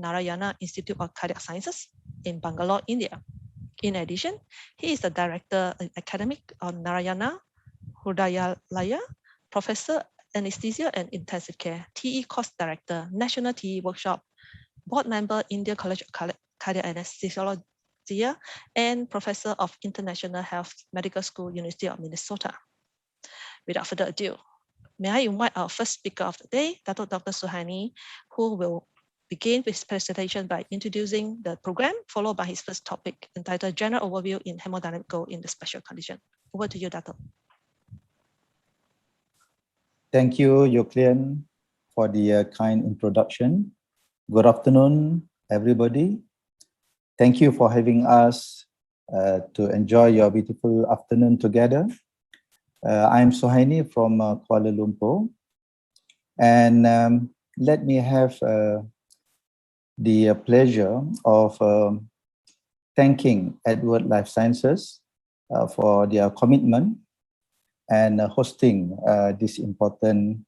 Narayana Institute of Cardiac Sciences in Bangalore, India. In addition, he is the Director Academic of Narayana Hrudayalaya, Professor Anesthesia and Intensive Care, TE Course Director, National TE Workshop, Board Member, Indian College of Cardiac Anesthesiology, and Professor of International Health Medical School, University of Minnesota. Without further ado, may I invite our first speaker of the day, Dr. Suhaini, who will begin with his presentation by introducing the program, followed by his first topic entitled General Overview in Hemodynamic Goal in the Special Condition. Over to you, Dato. Thank you, Yoklian, for the kind introduction. Good afternoon, everybody. Thank you for having us to enjoy your beautiful afternoon together. I'm Suhaini from Kuala Lumpur, and let me have the pleasure of thanking Edward Life Sciences for their commitment and hosting this important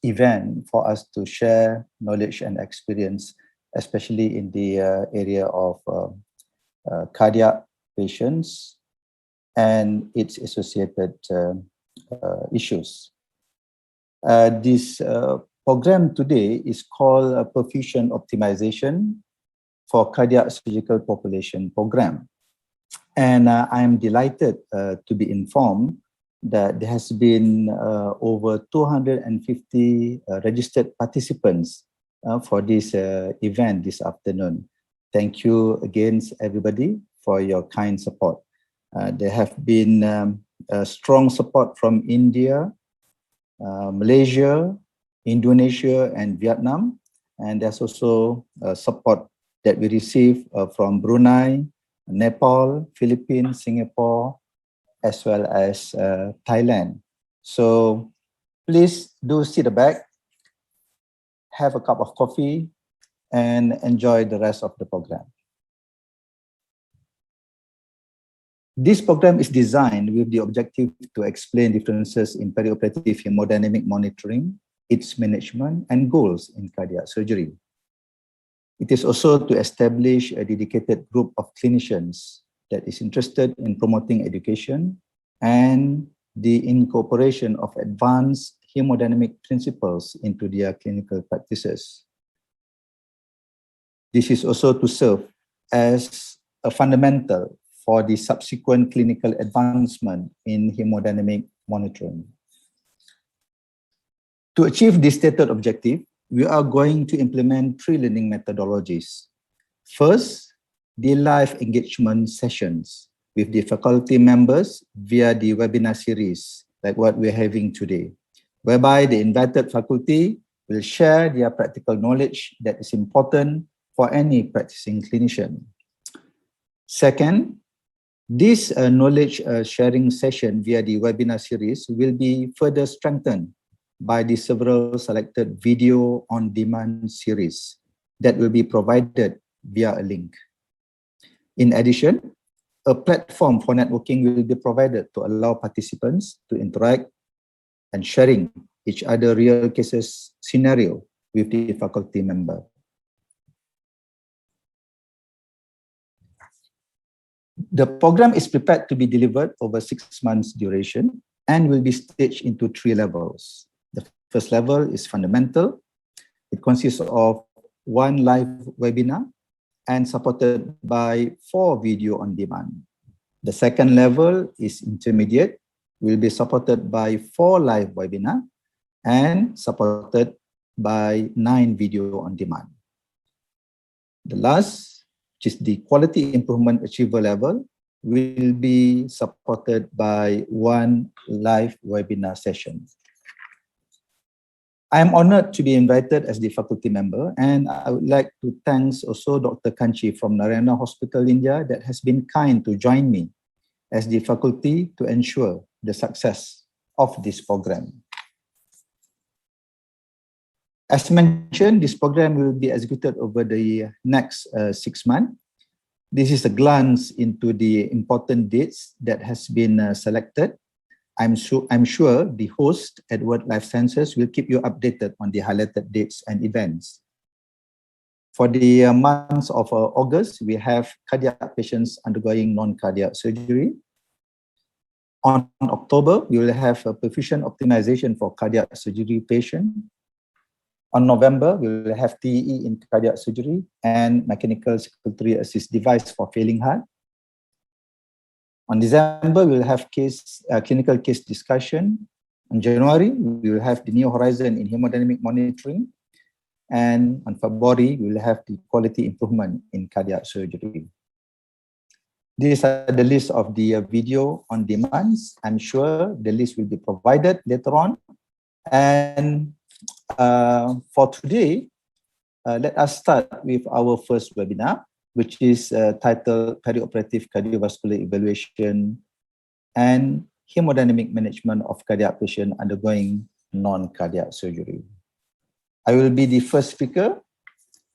event for us to share knowledge and experience, especially in the area of cardiac patients and its associated issues. This program today is called Perfusion Optimization for Cardiac Surgical Population Program. And I am delighted to be informed that there has been over 250 registered participants for this event this afternoon. Thank you again, everybody, for your kind support. There have been strong support from India, Malaysia, Indonesia, and Vietnam. And there's also support that we receive from Brunei, Nepal, Philippines, Singapore, as well as Thailand. So please do sit back, have a cup of coffee, and enjoy the rest of the program. This program is designed with the objective to explain differences in perioperative hemodynamic monitoring, its management, and goals in cardiac surgery. It is also to establish a dedicated group of clinicians that is interested in promoting education and the incorporation of advanced hemodynamic principles into their clinical practices. This is also to serve as a fundamental for the subsequent clinical advancement in hemodynamic monitoring. To achieve this stated objective, we are going to implement 3 learning methodologies. First, the live engagement sessions with the faculty members via the webinar series, like what we're having today, whereby the invited faculty will share their practical knowledge that is important for any practicing clinician. Second, this knowledge sharing session via the webinar series will be further strengthened by the several selected video on demand series that will be provided via a link. In addition, a platform for networking will be provided to allow participants to interact and sharing each other real cases scenario with the faculty member. The program is prepared to be delivered over 6 months duration and will be staged into 3 levels. The first level is fundamental. It consists of 1 live webinar and supported by 4 video on demand. The second level is intermediate, will be supported by 4 live webinar and supported by 9 video on demand. The last, which is the quality improvement achiever level, will be supported by 1 live webinar session. I am honored to be invited as the faculty member, and I would like to thank also Dr. Kanchi from Narayana Hospital, India, that has been kind to join me as the faculty to ensure the success of this program. As mentioned, this program will be executed over the next 6 months. This is a glance into the important dates that has been selected. I'm sure the host, Edward Life Sciences, will keep you updated on the highlighted dates and events. For the months of August, we have cardiac patients undergoing non-cardiac surgery. On October, we will have a perfusion optimization for cardiac surgery patient. On November, we will have TEE in cardiac surgery and mechanical circulatory assist device for failing heart. On December, we will have clinical case discussion. On January, we will have the New Horizon in hemodynamic monitoring. And on February, we will have the quality improvement in cardiac surgery. These are the list of the video on demands. I'm sure the list will be provided later on. And for today, let us start with our first webinar, which is titled Perioperative Cardiovascular Evaluation and Hemodynamic Management of Cardiac Patient Undergoing Non-Cardiac Surgery. I will be the first speaker,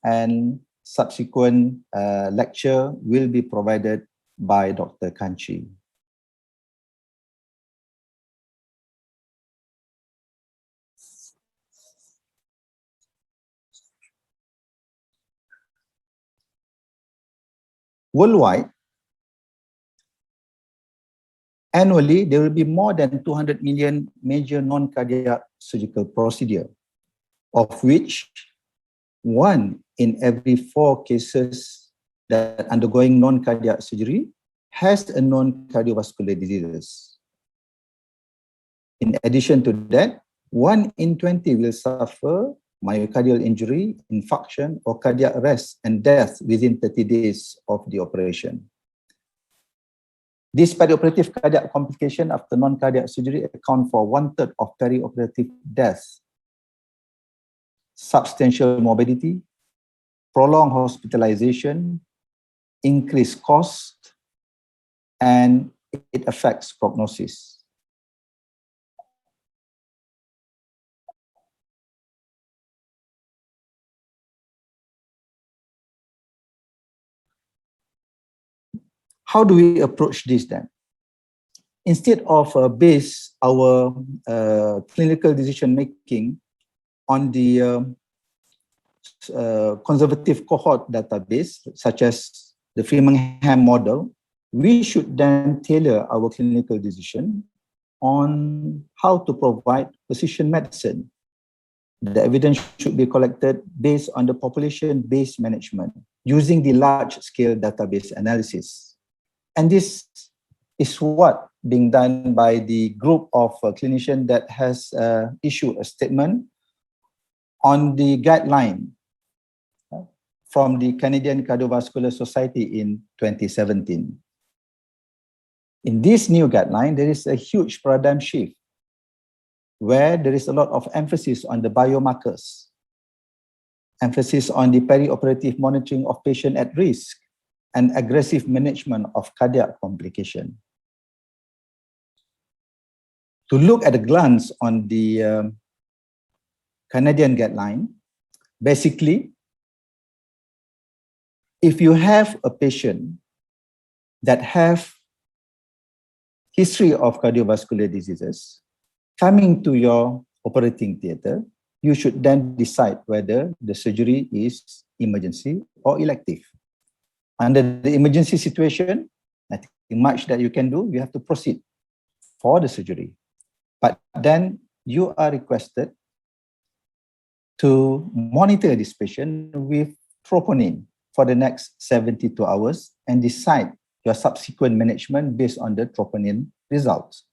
and subsequent lecture will be provided by Dr. Kanchi. Worldwide, annually, there will be more than 200 million major non-cardiac surgical procedures, of which 1 in every 4 cases that undergoing non-cardiac surgery has a non-cardiovascular diseases. In addition to that, 1 in 20 will suffer myocardial injury, infarction, or cardiac arrest and death within 30 days of the operation. This perioperative cardiac complication after non-cardiac surgery account for 1/3 of perioperative deaths. Substantial morbidity, prolonged hospitalization, increased cost, and it affects prognosis. How do we approach this then? Instead of base our clinical decision making on the conservative cohort database, such as the Framingham model, we should then tailor our clinical decision on how to provide precision medicine. The evidence should be collected based on the population-based management using the large-scale database analysis. And this is what being done by the group of clinicians that has issued a statement on the guideline from the Canadian Cardiovascular Society in 2017. In this new guideline, there is a huge paradigm shift where there is a lot of emphasis on the biomarkers, emphasis on the perioperative monitoring of patient at risk, and aggressive management of cardiac complication. To look at a glance on the Canadian guideline, basically, if you have a patient that have history of cardiovascular diseases coming to your operating theater, you should then decide whether the surgery is emergency or elective. Under the emergency situation, nothing much that you can do, you have to proceed for the surgery. But then you are requested to monitor this patient with troponin for the next 72 hours and decide your subsequent management based on the troponin results.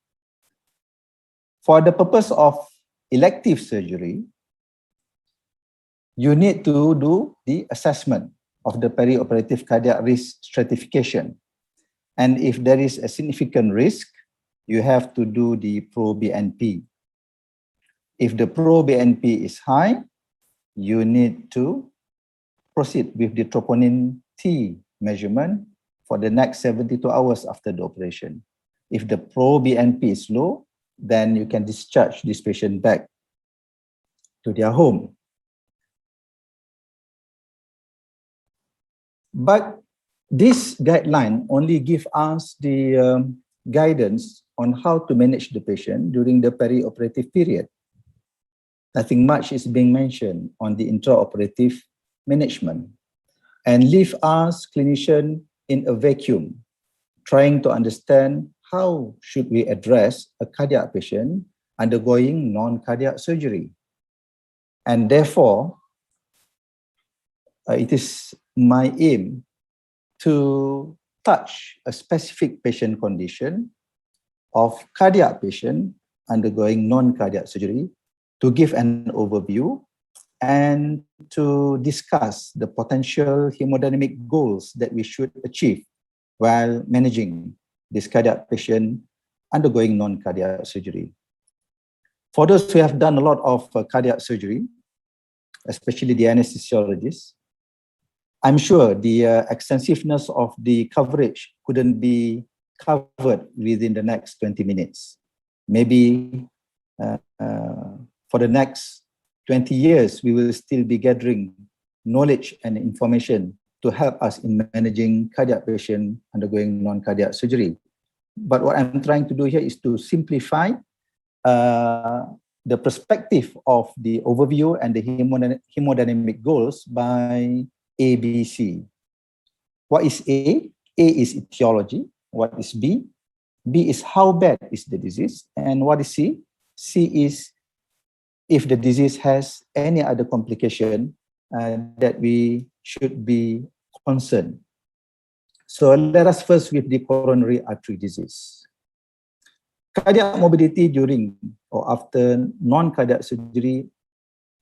For the purpose of elective surgery, you need to do the assessment of the perioperative cardiac risk stratification. And if there is a significant risk, you have to do the pro-BNP. If the pro-BNP is high, you need to proceed with the troponin T measurement for the next 72 hours after the operation. If the pro-BNP is low, then you can discharge this patient back to their home. But this guideline only gives us the guidance on how to manage the patient during the perioperative period. Nothing much is being mentioned on the intraoperative management. and leave us clinician in a vacuum, trying to understand how should we address a cardiac patient undergoing non-cardiac surgery. And therefore, it is my aim to touch a specific patient condition of cardiac patient undergoing non-cardiac surgery, to give an overview and to discuss the potential hemodynamic goals that we should achieve while managing this cardiac patient undergoing non-cardiac surgery. For those who have done a lot of cardiac surgery, especially the anesthesiologists, I'm sure the extensiveness of the coverage couldn't be covered within the next 20 minutes. Maybe for the next 20 years, we will still be gathering knowledge and information to help us in managing cardiac patients undergoing non-cardiac surgery. But what I'm trying to do here is to simplify the perspective of the overview and the hemodynamic goals by ABC. What is A? A is etiology. What is B? B is how bad is the disease. And what is C? C is if the disease has any other complication that we should be concerned. So let us first with the coronary artery disease. Cardiac morbidity during or after non-cardiac surgery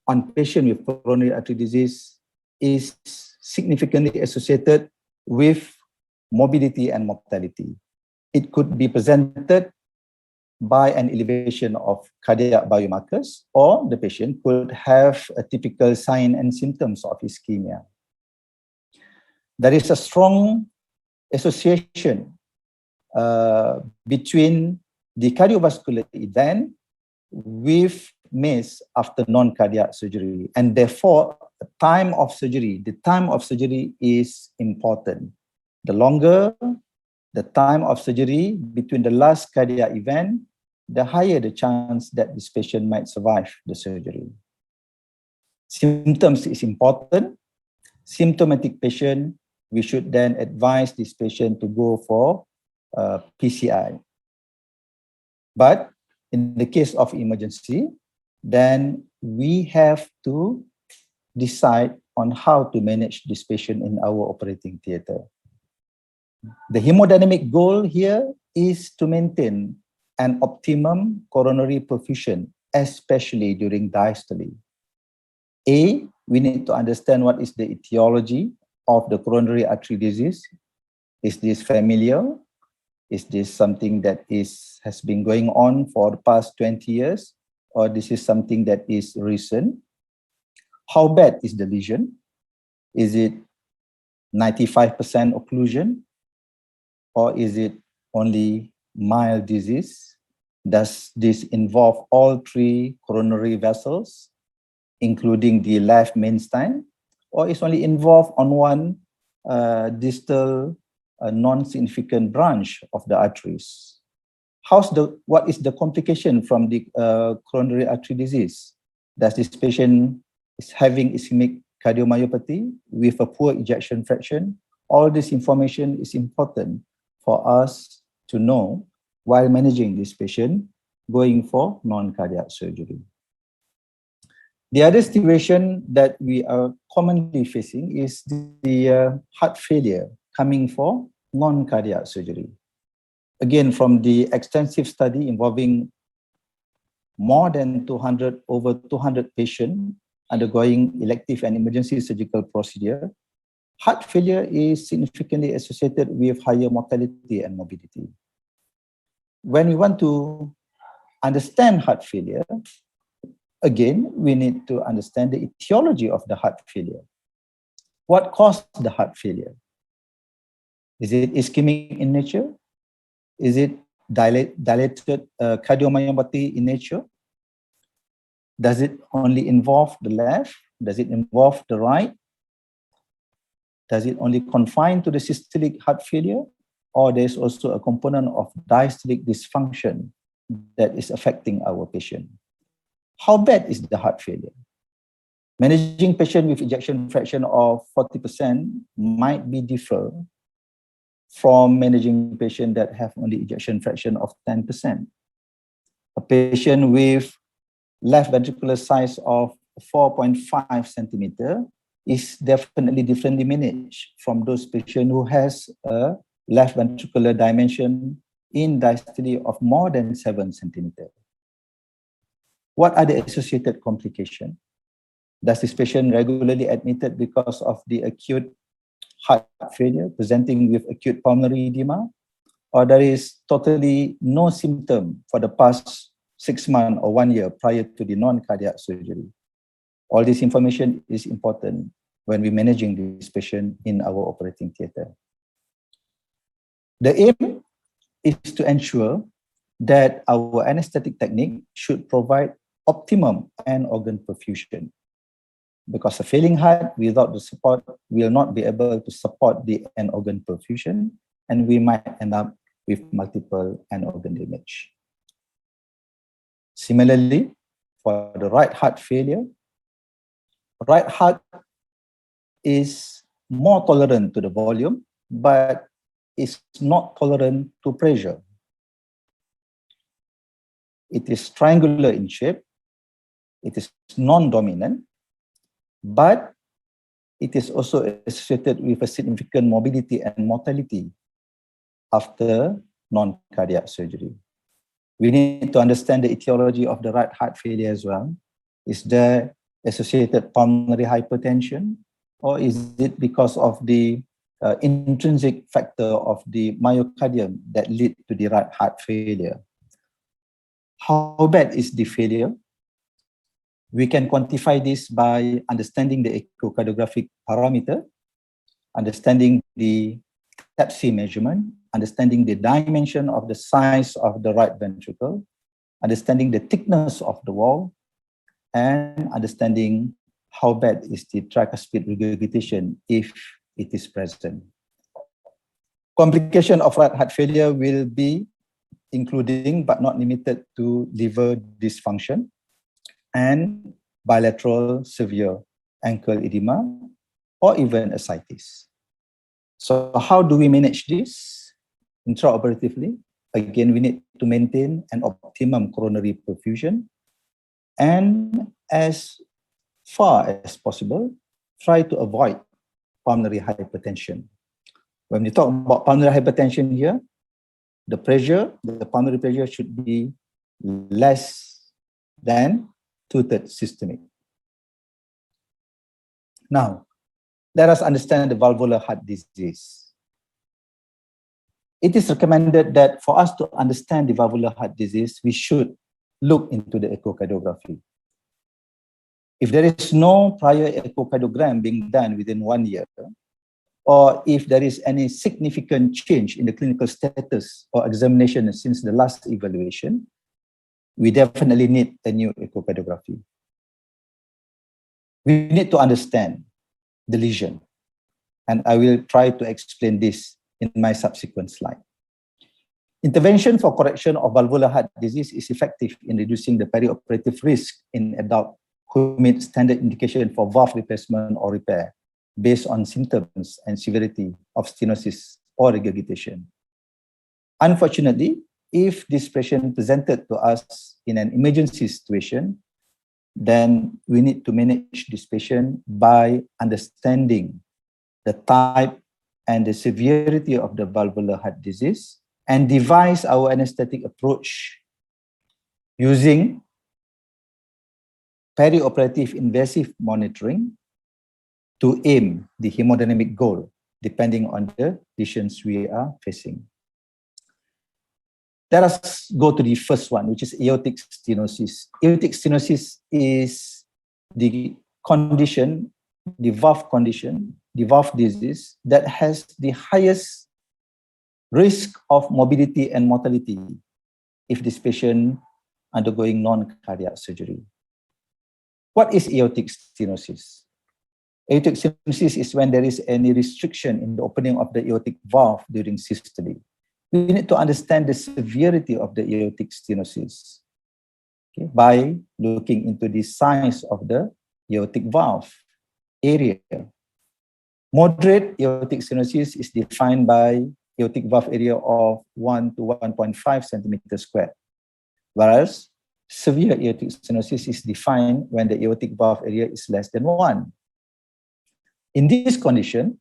on patient with coronary artery disease is significantly associated with morbidity and mortality. It could be presented by an elevation of cardiac biomarkers, or the patient could have a typical sign and symptoms of ischemia. There is a strong association between the cardiovascular event with MACE after non-cardiac surgery, and therefore the time of surgery is important. The longer the time of surgery between the last cardiac event, the higher the chance that this patient might survive the surgery. Symptoms is important. Symptomatic patient, we should then advise this patient to go for PCI. But in the case of emergency, then we have to decide on how to manage this patient in our operating theatre. The hemodynamic goal here is to maintain an optimum coronary perfusion, especially during diastole. A, we need to understand what is the etiology of the coronary artery disease. Is this familial? Is this something that has been going on for the past 20 years? Or this is something that is recent? How bad is the lesion? Is it 95% occlusion? Or is it only mild disease? Does this involve all three coronary vessels, including the left mainstem? Or is only involved on one distal non-significant branch of the arteries? What is the complication from the coronary artery disease? Does this patient is having ischemic cardiomyopathy with a poor ejection fraction? All this information is important for us to know while managing this patient going for non-cardiac surgery. The other situation that we are commonly facing is the heart failure coming for non-cardiac surgery. Again, from the extensive study involving more than over 200 patients undergoing elective and emergency surgical procedure, heart failure is significantly associated with higher mortality and morbidity. When we want to understand heart failure, again, we need to understand the etiology of the heart failure. What caused the heart failure? Is it ischemic in nature? Is it dilated cardiomyopathy in nature? Does it only involve the left? Does it involve the right? Does it only confine to the systolic heart failure? Or there's also a component of diastolic dysfunction that is affecting our patient? How bad is the heart failure? Managing patient with ejection fraction of 40% might be different from managing patient that have only ejection fraction of 10%. A patient with left ventricular size of 4.5 centimeter is definitely differently managed from those patients who has a left ventricular dimension in diastole of more than 7 centimeter. What are the associated complications? Does this patient regularly admitted because of the acute heart failure presenting with acute pulmonary edema, or there is totally no symptom for the past 6 months or 1 year prior to the non-cardiac surgery? All this information is important when we're managing this patient in our operating theatre. The aim is to ensure that our anesthetic technique should provide optimum end organ perfusion, because a failing heart without the support will not be able to support the end organ perfusion, and we might end up with multiple end organ damage. Similarly, for the right heart failure, right heart is more tolerant to the volume, but is not tolerant to pressure. It is triangular in shape, it is non-dominant, but it is also associated with a significant morbidity and mortality after non-cardiac surgery. We need to understand the etiology of the right heart failure as well. Is there associated pulmonary hypertension, or is it because of the intrinsic factor of the myocardium that lead to the right heart failure? How bad is the failure? We can quantify this by understanding the echocardiographic parameter, understanding the TAPSE measurement, understanding the dimension of the size of the right ventricle, understanding the thickness of the wall, and understanding how bad is the tricuspid regurgitation if it is present. Complication of right heart failure will be including but not limited to liver dysfunction and bilateral severe ankle edema or even ascites. So how do we manage this intraoperatively? Again, we need to maintain an optimum coronary perfusion, and as far as possible, try to avoid pulmonary hypertension. When we talk about pulmonary hypertension here, the pulmonary pressure should be less than 2/3 systemic. Now, let us understand the valvular heart disease. It is recommended that for us to understand the valvular heart disease, we should look into the echocardiography. If there is no prior echocardiogram being done within 1 year, or if there is any significant change in the clinical status or examination since the last evaluation, we definitely need a new echocardiography. We need to understand the lesion, and I will try to explain this in my subsequent slide. Intervention for correction of valvular heart disease is effective in reducing the perioperative risk in adults who meet standard indication for valve replacement or repair based on symptoms and severity of stenosis or regurgitation. Unfortunately, if this patient presented to us in an emergency situation, then we need to manage this patient by understanding the type and the severity of the valvular heart disease and devise our anesthetic approach using perioperative invasive monitoring to aim the hemodynamic goal depending on the lesions we are facing. Let us go to the first one, which is aortic stenosis. Aortic stenosis is the condition, the valve condition, the valve disease that has the highest risk of morbidity and mortality if this patient undergoing non-cardiac surgery. What is aortic stenosis? Aortic stenosis is when there is any restriction in the opening of the aortic valve during systole. We need to understand the severity of the aortic stenosis, okay, by looking into the size of the aortic valve area. Moderate aortic stenosis is defined by aortic valve area of 1 to 1.5 centimeters squared, whereas severe aortic stenosis is defined when the aortic valve area is less than 1. In this condition,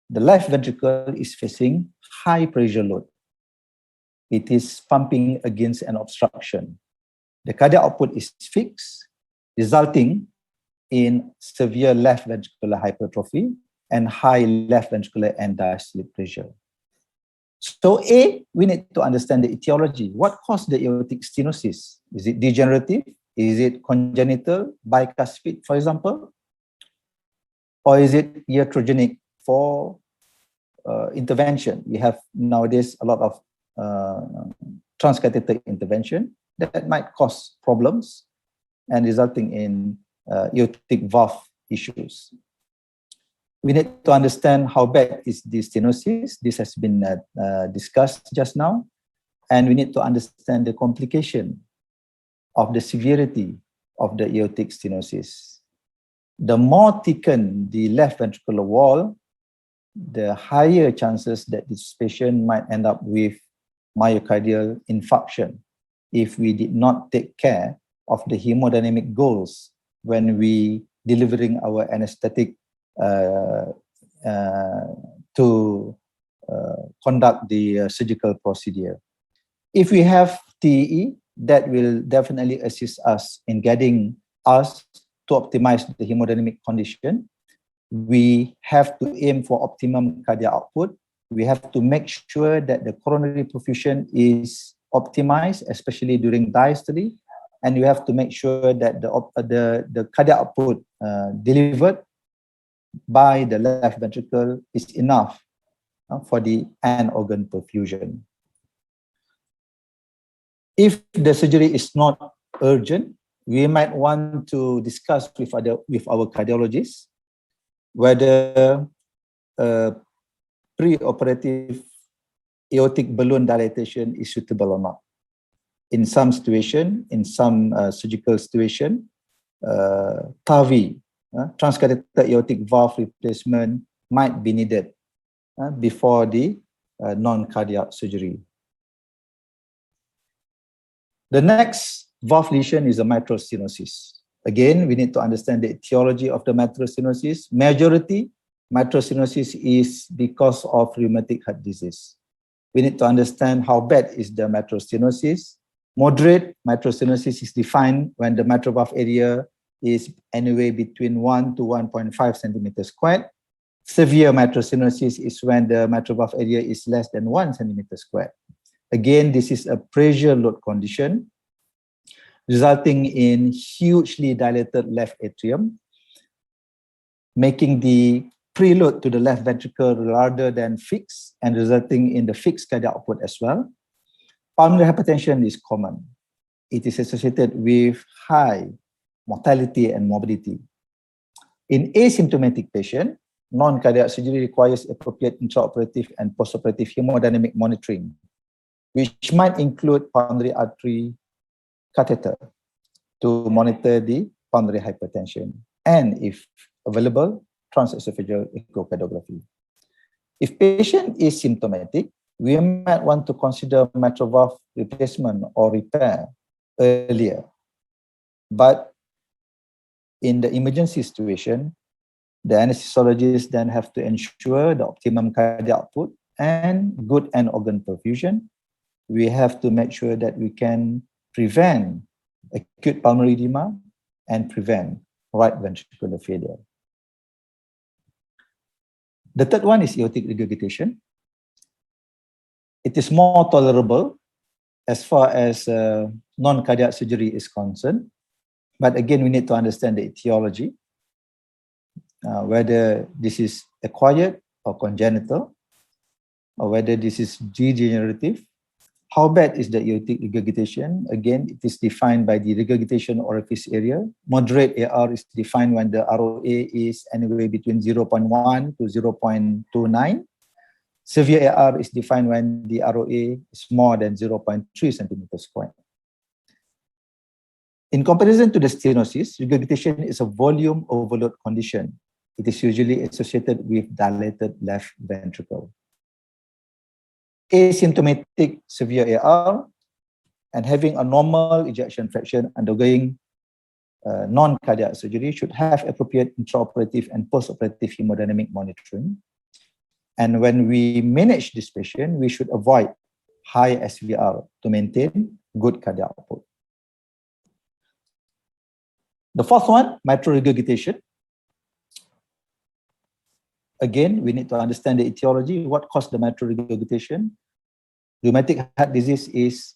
the left ventricle is facing high pressure load. It is pumping against an obstruction. The cardiac output is fixed, resulting in severe left ventricular hypertrophy and high left ventricular end diastolic pressure. So A, we need to understand the etiology. What caused the aortic stenosis? Is it degenerative? Is it congenital, bicuspid, for example? Or is it iatrogenic for intervention? We have nowadays a lot of transcatheter intervention that might cause problems and resulting in aortic valve issues. We need to understand how bad is the stenosis. This has been discussed just now. And we need to understand the complication of the severity of the aortic stenosis. The more thickened the left ventricular wall, the higher chances that this patient might end up with myocardial infarction if we did not take care of the hemodynamic goals when we delivering our anesthetic to conduct the surgical procedure. If we have TEE, that will definitely assist us in getting us to optimize the hemodynamic condition. We have to aim for optimum cardiac output. We have to make sure that the coronary perfusion is optimized, especially during diastole, and you have to make sure that the cardiac output delivered by the left ventricle is enough for the end organ perfusion. If the surgery is not urgent, we might want to discuss with our cardiologist whether preoperative aortic balloon dilatation is suitable or not. In some situation, in some surgical situation, TAVI, transcatheter aortic valve replacement might be needed before the non-cardiac surgery. The next valve lesion is a mitral stenosis. Again, we need to understand the etiology of the mitral stenosis. Majority mitral stenosis is because of rheumatic heart disease. We need to understand how bad is the mitral stenosis. Moderate mitral stenosis is defined when the mitral valve area is anywhere between 1 to 1.5 centimeters squared. Severe mitral stenosis is when the mitral valve area is less than 1 centimeter squared. Again, this is a pressure load condition resulting in hugely dilated left atrium, making the preload to the left ventricle rather than fixed and resulting in the fixed cardiac output as well. Pulmonary hypertension is common. It is associated with high mortality and morbidity. In asymptomatic patient, non-cardiac surgery requires appropriate intraoperative and postoperative hemodynamic monitoring, which might include pulmonary artery catheter to monitor the pulmonary hypertension, and if available, transesophageal echocardiography. If patient is symptomatic, we might want to consider mitral valve replacement or repair earlier. But in the emergency situation, the anesthesiologist then have to ensure the optimum cardiac output and good end organ perfusion. We have to make sure that we can prevent acute pulmonary edema and prevent right ventricular failure. The third one is aortic regurgitation. It is more tolerable as far as non-cardiac surgery is concerned. But again, we need to understand the etiology, whether this is acquired or congenital, or whether this is degenerative. How bad is the aortic regurgitation? Again, it is defined by the regurgitation orifice area. Moderate AR is defined when the ROA is anywhere between 0.1 to 0.29. Severe AR is defined when the ROA is more than 0.3 centimeters squared. In comparison to the stenosis, regurgitation is a volume overload condition. It is usually associated with dilated left ventricle. Asymptomatic severe AR and having a normal ejection fraction undergoing non-cardiac surgery should have appropriate intraoperative and postoperative hemodynamic monitoring. And when we manage this patient, we should avoid high SVR to maintain good cardiac output. The fourth one, mitral regurgitation. Again, we need to understand the etiology. What caused the mitral regurgitation? Rheumatic heart disease is,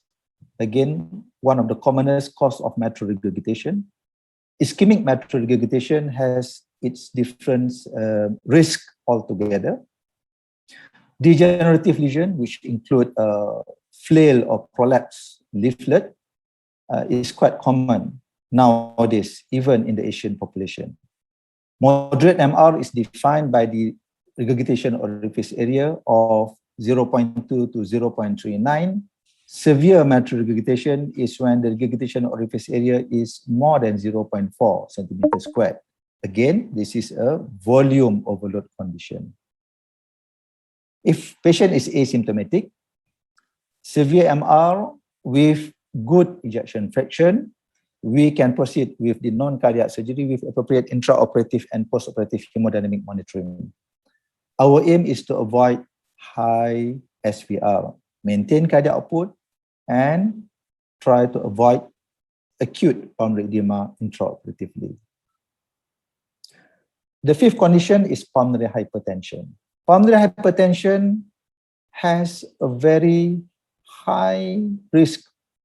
again, one of the commonest cause of mitral regurgitation. Ischemic mitral regurgitation has its different risk altogether. Degenerative lesion, which include flail or prolapse leaflet, is quite common nowadays, even in the Asian population. Moderate MR is defined by the regurgitation orifice area of 0.2 to 0.39. Severe mitral regurgitation is when the regurgitation orifice area is more than 0.4 centimeters squared. Again, this is a volume overload condition. If patient is asymptomatic, severe MR with good ejection fraction, we can proceed with the non-cardiac surgery with appropriate intraoperative and postoperative hemodynamic monitoring. Our aim is to avoid high SVR, maintain cardiac output, and try to avoid acute pulmonary edema intraoperatively. The fifth condition is pulmonary hypertension. Pulmonary hypertension has a very high risk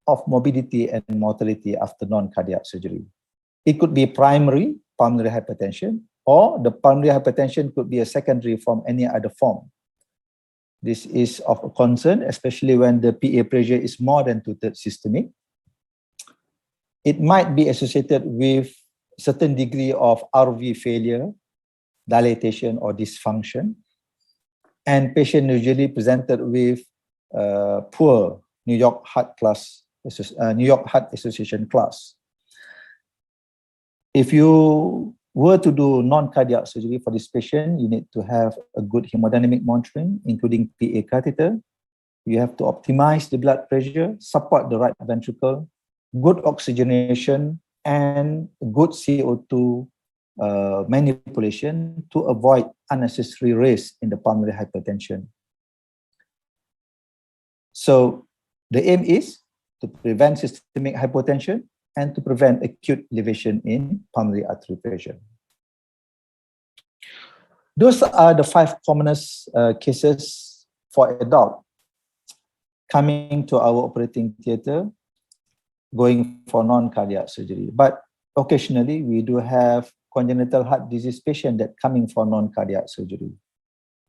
of morbidity and mortality after non-cardiac surgery. It could be primary pulmonary hypertension, or the pulmonary hypertension could be a secondary from any other form. This is of concern, especially when the PA pressure is more than 2/3 systemic. It might be associated with certain degree of RV failure, dilatation, or dysfunction. And patient usually presented with poor New York Heart Association class. If you were to do non-cardiac surgery for this patient, you need to have a good hemodynamic monitoring, including PA catheter. You have to optimize the blood pressure, support the right ventricle, good oxygenation, and good CO2 manipulation to avoid unnecessary raise in the pulmonary hypertension. So the aim is to prevent systemic hypotension and to prevent acute elevation in pulmonary artery pressure. Those are the 5 commonest cases for adult coming to our operating theatre going for non-cardiac surgery. But occasionally, we do have congenital heart disease patient that coming for non-cardiac surgery.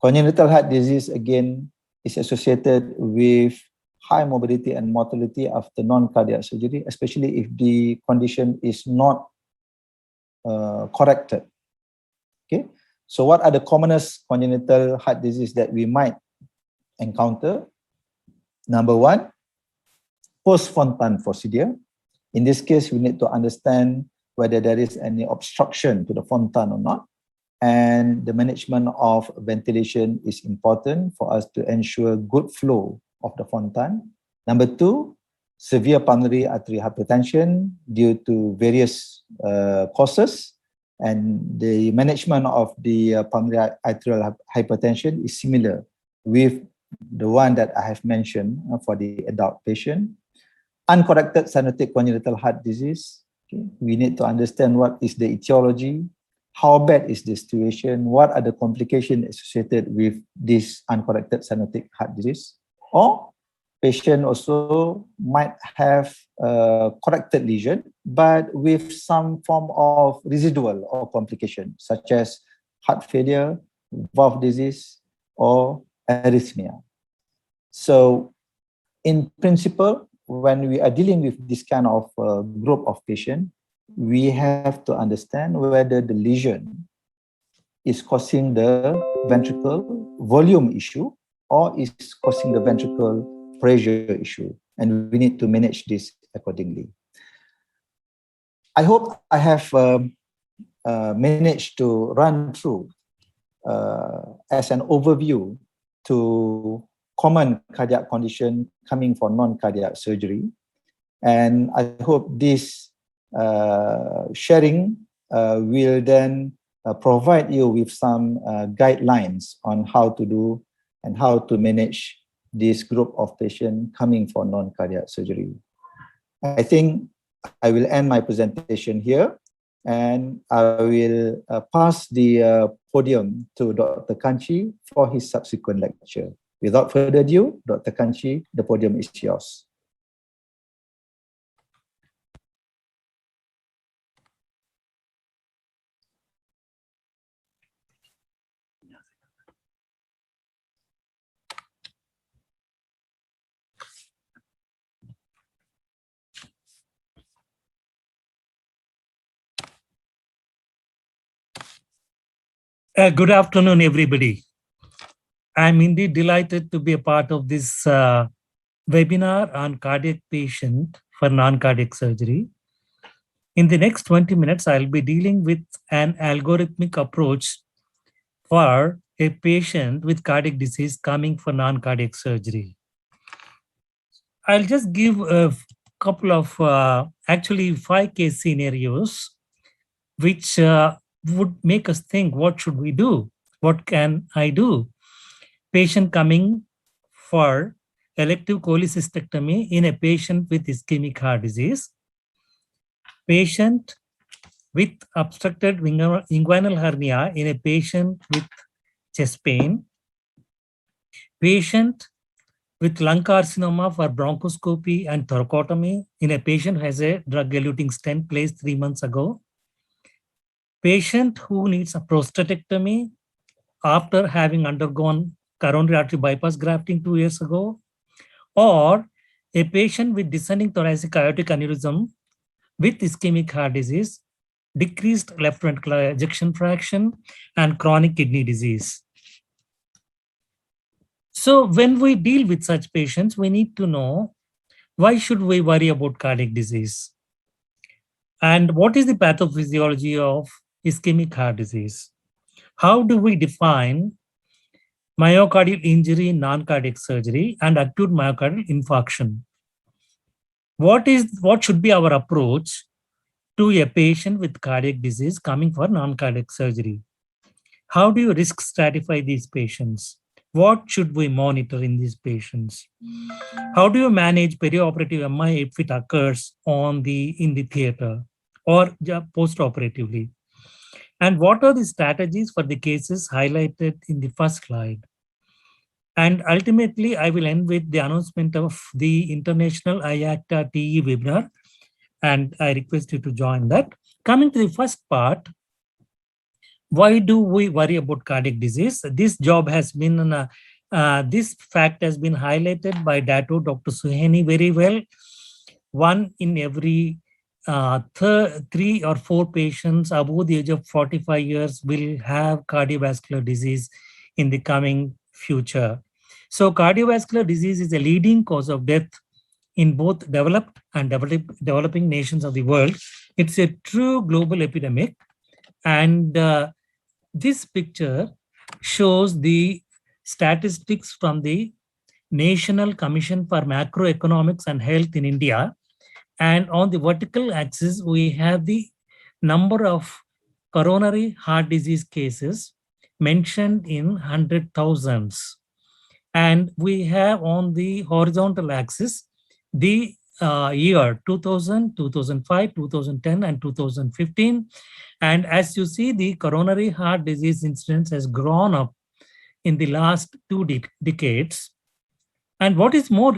Congenital heart disease, again, is associated with high morbidity and mortality after non-cardiac surgery, especially if the condition is not corrected. Okay, so what are the commonest congenital heart disease that we might encounter? Number 1, post-Fontan procedure. In this case, we need to understand whether there is any obstruction to the Fontan or not. And the management of ventilation is important for us to ensure good flow of the Fontan. Number 2, severe pulmonary artery hypertension due to various causes. And the management of the pulmonary arterial hypertension is similar with the one that I have mentioned for the adult patient. Uncorrected cyanotic congenital heart disease. Okay. We need to understand what is the etiology, how bad is the situation, what are the complications associated with this uncorrected cyanotic heart disease. Or patient also might have a corrected lesion, but with some form of residual or complication, such as heart failure, valve disease, or arrhythmia. So in principle, when we are dealing with this kind of group of patients, we have to understand whether the lesion is causing the ventricle volume issue or is causing the ventricle pressure issue. And we need to manage this accordingly. I hope I have managed to run through as an overview to common cardiac condition coming for non-cardiac surgery. And I hope this sharing will then provide you with some guidelines on how to do and how to manage this group of patients coming for non-cardiac surgery. I think I will end my presentation here, and I will pass the podium to Dr. Kanchi for his subsequent lecture. Without further ado, Dr. Kanchi, the podium is yours. Good afternoon, everybody. I'm indeed delighted to be a part of this webinar on cardiac patient for non-cardiac surgery. In the next 20 minutes, I'll be dealing with an algorithmic approach for a patient with cardiac disease coming for non-cardiac surgery. I'll just give a couple of, actually 5 case scenarios, which would make us think, what should we do? What can I do? Patient coming for elective cholecystectomy in a patient with ischemic heart disease. Patient with obstructed inguinal hernia in a patient with chest pain. Patient with lung carcinoma for bronchoscopy and thoracotomy in a patient who has a drug-eluting stent placed 3 months ago. Patient who needs a prostatectomy after having undergone coronary artery bypass grafting 2 years ago, or a patient with descending thoracic aortic aneurysm with ischemic heart disease, decreased left ventricular ejection fraction, and chronic kidney disease. So when we deal with such patients, we need to know, why should we worry about cardiac disease? And what is the pathophysiology of ischemic heart disease? How do we define myocardial injury in non-cardiac surgery and acute myocardial infarction? What should be our approach to a patient with cardiac disease coming for non-cardiac surgery? How do you risk stratify these patients? What should we monitor in these patients? How do you manage perioperative MI if it occurs in the theater or post-operatively? And what are the strategies for the cases highlighted in the first slide? And ultimately, I will end with the announcement of the International IACTA TE webinar, and I request you to join that. Coming to the first part, why do we worry about cardiac disease? This job has been, this fact has been highlighted by Dr. Suhaini very well. 1 in every 3 or 4 patients above the age of 45 years will have cardiovascular disease in the coming future. So cardiovascular disease is a leading cause of death in both developed and developing nations of the world. It's a true global epidemic. And this picture shows the statistics from the National Commission for Macroeconomics and Health in India. And on the vertical axis, we have the number of coronary heart disease cases mentioned in 100,000s. And we have on the horizontal axis, the year 2000, 2005, 2010, and 2015. And as you see, the coronary heart disease incidence has grown up in the last 2 decades. And what is more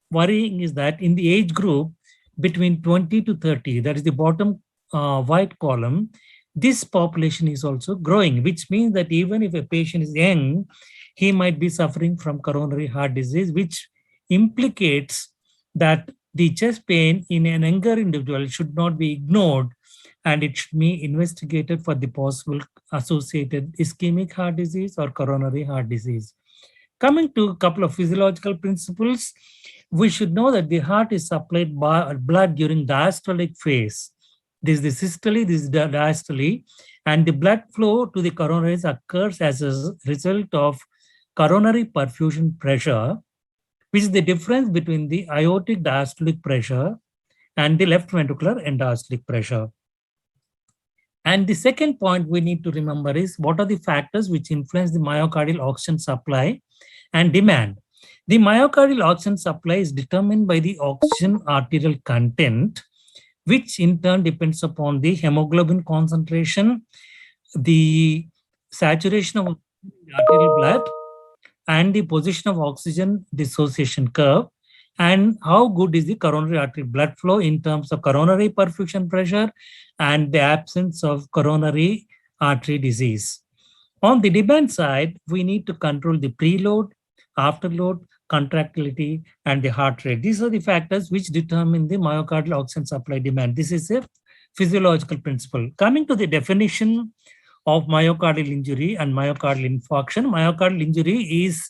worrying is that in the age group between 20 to 30, that is the bottom white column, this population is also growing, which means that even if a patient is young, he might be suffering from coronary heart disease, which implicates that the chest pain in an younger individual should not be ignored, and it should be investigated for the possible associated ischemic heart disease or coronary heart disease. Coming to a couple of physiological principles, we should know that the heart is supplied by blood during diastolic phase. This is the systole, this is the diastole, and the blood flow to the coronaries occurs as a result of coronary perfusion pressure, which is the difference between the aortic diastolic pressure and the left ventricular end-diastolic pressure. And the second point we need to remember is what are the factors which influence the myocardial oxygen supply and demand. The myocardial oxygen supply is determined by the oxygen arterial content, which in turn depends upon the hemoglobin concentration, the saturation of arterial blood, and the position of oxygen dissociation curve, and how good is the coronary artery blood flow in terms of coronary perfusion pressure and the absence of coronary artery disease. On the demand side, we need to control the preload, afterload, contractility, and the heart rate. These are the factors which determine the myocardial oxygen supply demand. This is a physiological principle. Coming to the definition of myocardial injury and myocardial infarction, myocardial injury is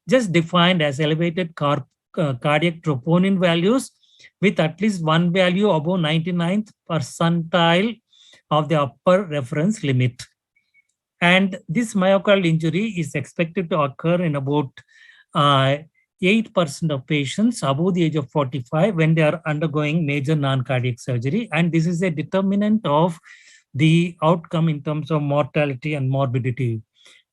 just defined as elevated cardiac troponin values with at least one value above 99th percentile of the upper reference limit. And this myocardial injury is expected to occur in about 8% of patients above the age of 45 when they are undergoing major non-cardiac surgery. And this is a determinant of the outcome in terms of mortality and morbidity.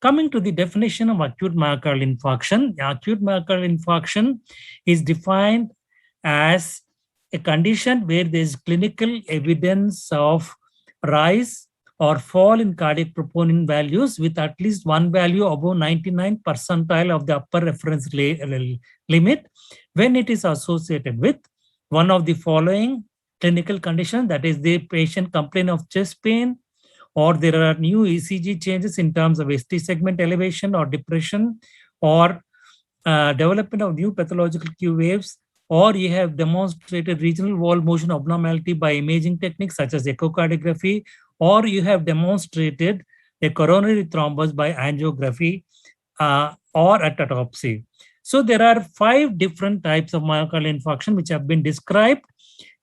Coming to the definition of acute myocardial infarction, acute myocardial infarction is defined as a condition where there is clinical evidence of rise or fall in cardiac troponin values with at least one value above 99th percentile of the upper reference limit when it is associated with one of the following clinical conditions, that is the patient complain of chest pain, or there are new ECG changes in terms of ST segment elevation or depression, or development of new pathological Q waves, or you have demonstrated regional wall motion abnormality by imaging techniques such as echocardiography, or you have demonstrated a coronary thrombus by angiography or at autopsy. So there are 5 different types of myocardial infarction which have been described.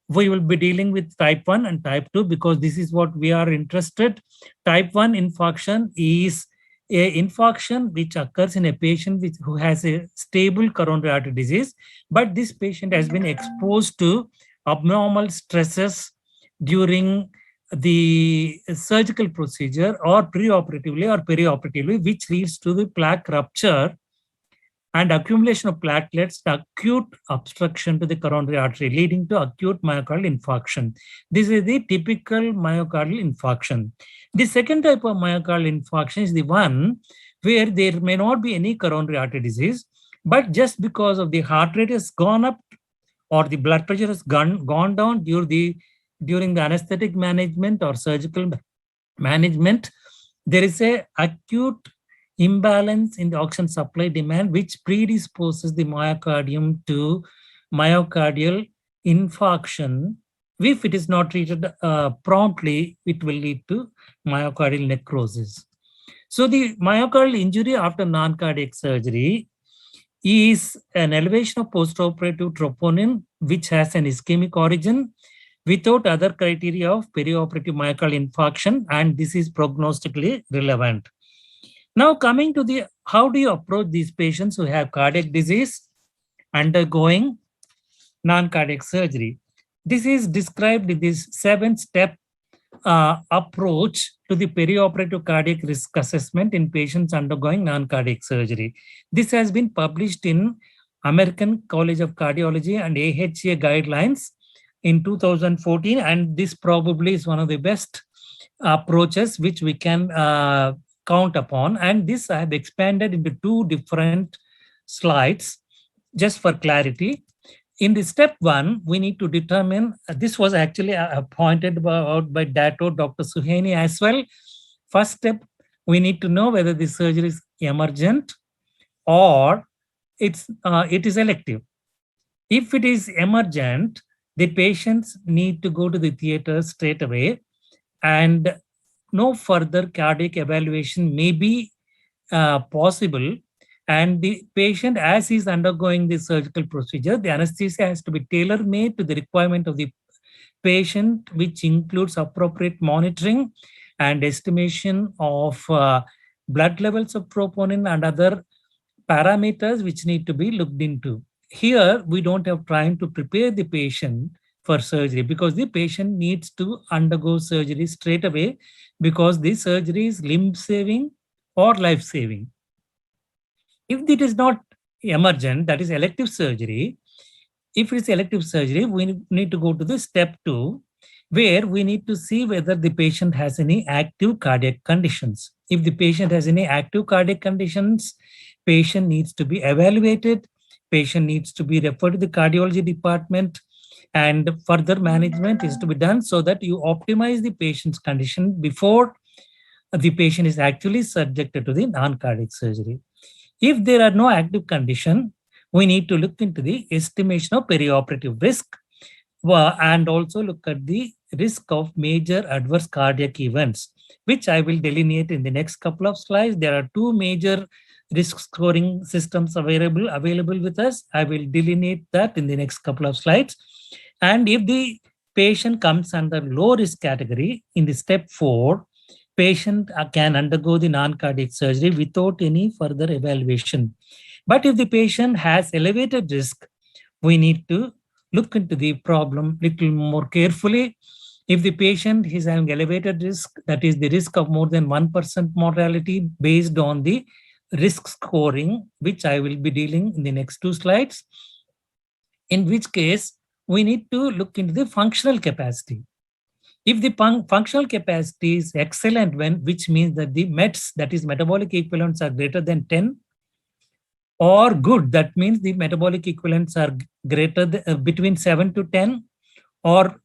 We will be dealing with type 1 and type 2 because this is what we are interested. Type 1 infarction is an infarction which occurs in a patient who has a stable coronary artery disease, but this patient has been exposed to abnormal stresses during the surgical procedure or preoperatively or perioperatively, which leads to the plaque rupture and accumulation of platelets, acute obstruction to the coronary artery, leading to acute myocardial infarction. This is the typical myocardial infarction. The second type of myocardial infarction is the one where there may not be any coronary artery disease, but just because of the heart rate has gone up or the blood pressure has gone down during the anesthetic management or surgical management, there is a acute imbalance in the oxygen supply demand, which predisposes the myocardium to myocardial infarction. If it is not treated promptly, it will lead to myocardial necrosis. So the myocardial injury after non-cardiac surgery is an elevation of postoperative troponin, which has an ischemic origin without other criteria of perioperative myocardial infarction, and this is prognostically relevant. Now coming to the, how do you approach these patients who have cardiac disease undergoing non-cardiac surgery? This is described in this 7-step approach to the perioperative cardiac risk assessment in patients undergoing non-cardiac surgery. This has been published in American College of Cardiology and AHA guidelines in 2014, and this probably is one of the best approaches which we can count upon. And this I have expanded into 2 different slides just for clarity. In the step 1, we need to determine, this was actually pointed out by Dr. Suhaini as well. First step, we need to know whether the surgery is emergent or it is elective. If it is emergent, the patients need to go to the theater straight away, and no further cardiac evaluation may be possible. And the patient, as he's undergoing the surgical procedure, the anesthesia has to be tailor-made to the requirement of the patient, which includes appropriate monitoring and estimation of blood levels of troponin and other parameters which need to be looked into. Here, we don't have time to prepare the patient for surgery because the patient needs to undergo surgery straight away because the surgery is limb saving or life saving. If it is not emergent, that is elective surgery, if it's elective surgery, we need to go to the step 2, where we need to see whether the patient has any active cardiac conditions. If the patient has any active cardiac conditions, patient needs to be evaluated, patient needs to be referred to the cardiology department, and further management is to be done so that you optimize the patient's condition before the patient is actually subjected to the non-cardiac surgery. If there are no active condition, we need to look into the estimation of perioperative risk and also look at the risk of major adverse cardiac events, which I will delineate in the next couple of slides. There are 2 major risk scoring systems available with us. I will delineate that in the next couple of slides. And if the patient comes under low risk category in the step 4, patient can undergo the non-cardiac surgery without any further evaluation. But if the patient has elevated risk, we need to look into the problem little more carefully. If the patient is having elevated risk, that is the risk of more than 1% mortality based on the risk scoring, which I will be dealing in the next 2 slides, in which case we need to look into the functional capacity. If the functional capacity is excellent, which means that the METs, that is metabolic equivalents, are greater than 10, or good, that means the metabolic equivalents are greater than, between 7 to 10, or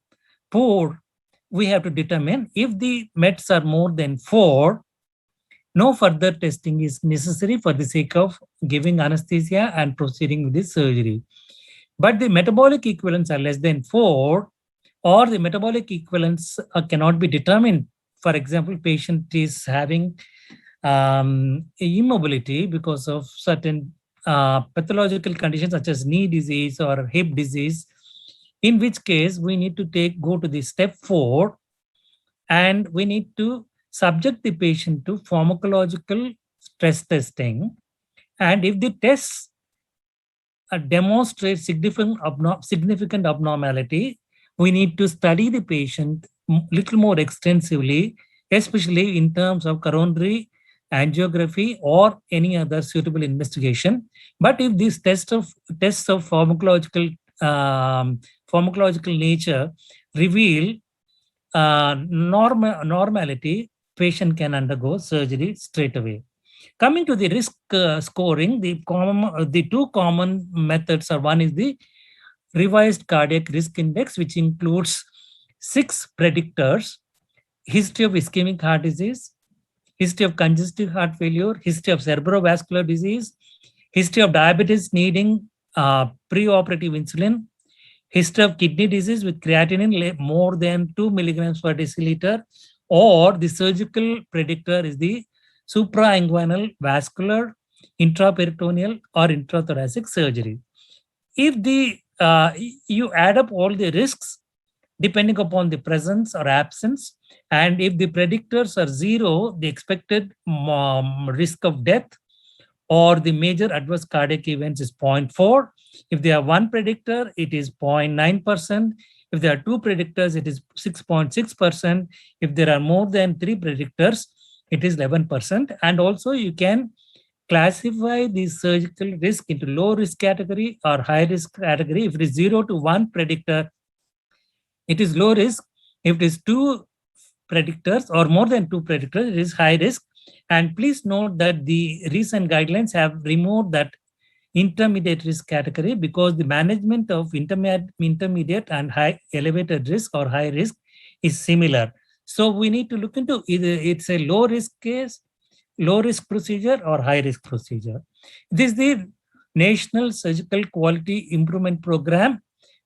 poor, we have to determine if the METs are more than 4, no further testing is necessary for the sake of giving anesthesia and proceeding with the surgery. But the metabolic equivalents are less than 4, or the metabolic equivalents cannot be determined. For example, patient is having immobility because of certain pathological conditions such as knee disease or hip disease, in which case we need to go to the step 4, and we need to subject the patient to pharmacological stress testing. And if the tests demonstrate significant abnormality, we need to study the patient little more extensively, especially in terms of coronary angiography or any other suitable investigation. But if these tests of pharmacological nature reveal normality, patient can undergo surgery straight away. Coming to the risk scoring, the 2 common methods are: one is the revised cardiac risk index, which includes 6 predictors: history of ischemic heart disease, history of congestive heart failure, history of cerebrovascular disease, history of diabetes needing preoperative insulin, history of kidney disease with creatinine more than 2 milligrams per deciliter, or the surgical predictor is the suprainguinal vascular, intraperitoneal, or intrathoracic surgery. If you add up all the risks depending upon the presence or absence, and if the predictors are 0, the expected risk of death or the major adverse cardiac events is 0.4. If there are 1 predictor, it is 0.9%. If there are 2 predictors, it is 6.6%. If there are more than 3 predictors, it is 11%. And also you can classify the surgical risk into low risk category or high risk category. If it is 0 to 1 predictor, it is low risk. If it is 2 predictors or more than 2 predictors, it is high risk. And please note that the recent guidelines have removed that intermediate risk category because the management of intermediate and high elevated risk or high risk is similar. So we need to look into either it's a low risk case, low risk procedure, or high risk procedure. This is the National Surgical Quality Improvement Program,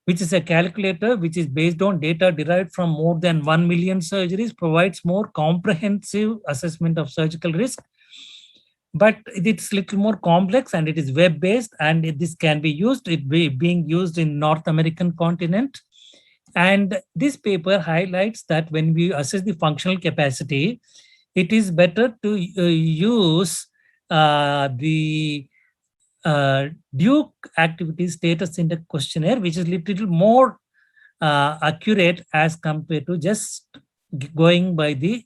which is a calculator which is based on data derived from more than 1 million surgeries, provides more comprehensive assessment of surgical risk. But it's a little more complex and it is web-based, and this can be used, being used in North American continent. And this paper highlights that when we assess the functional capacity, it is better to use the Duke Activity Status Index questionnaire, which is a little more accurate as compared to just going by the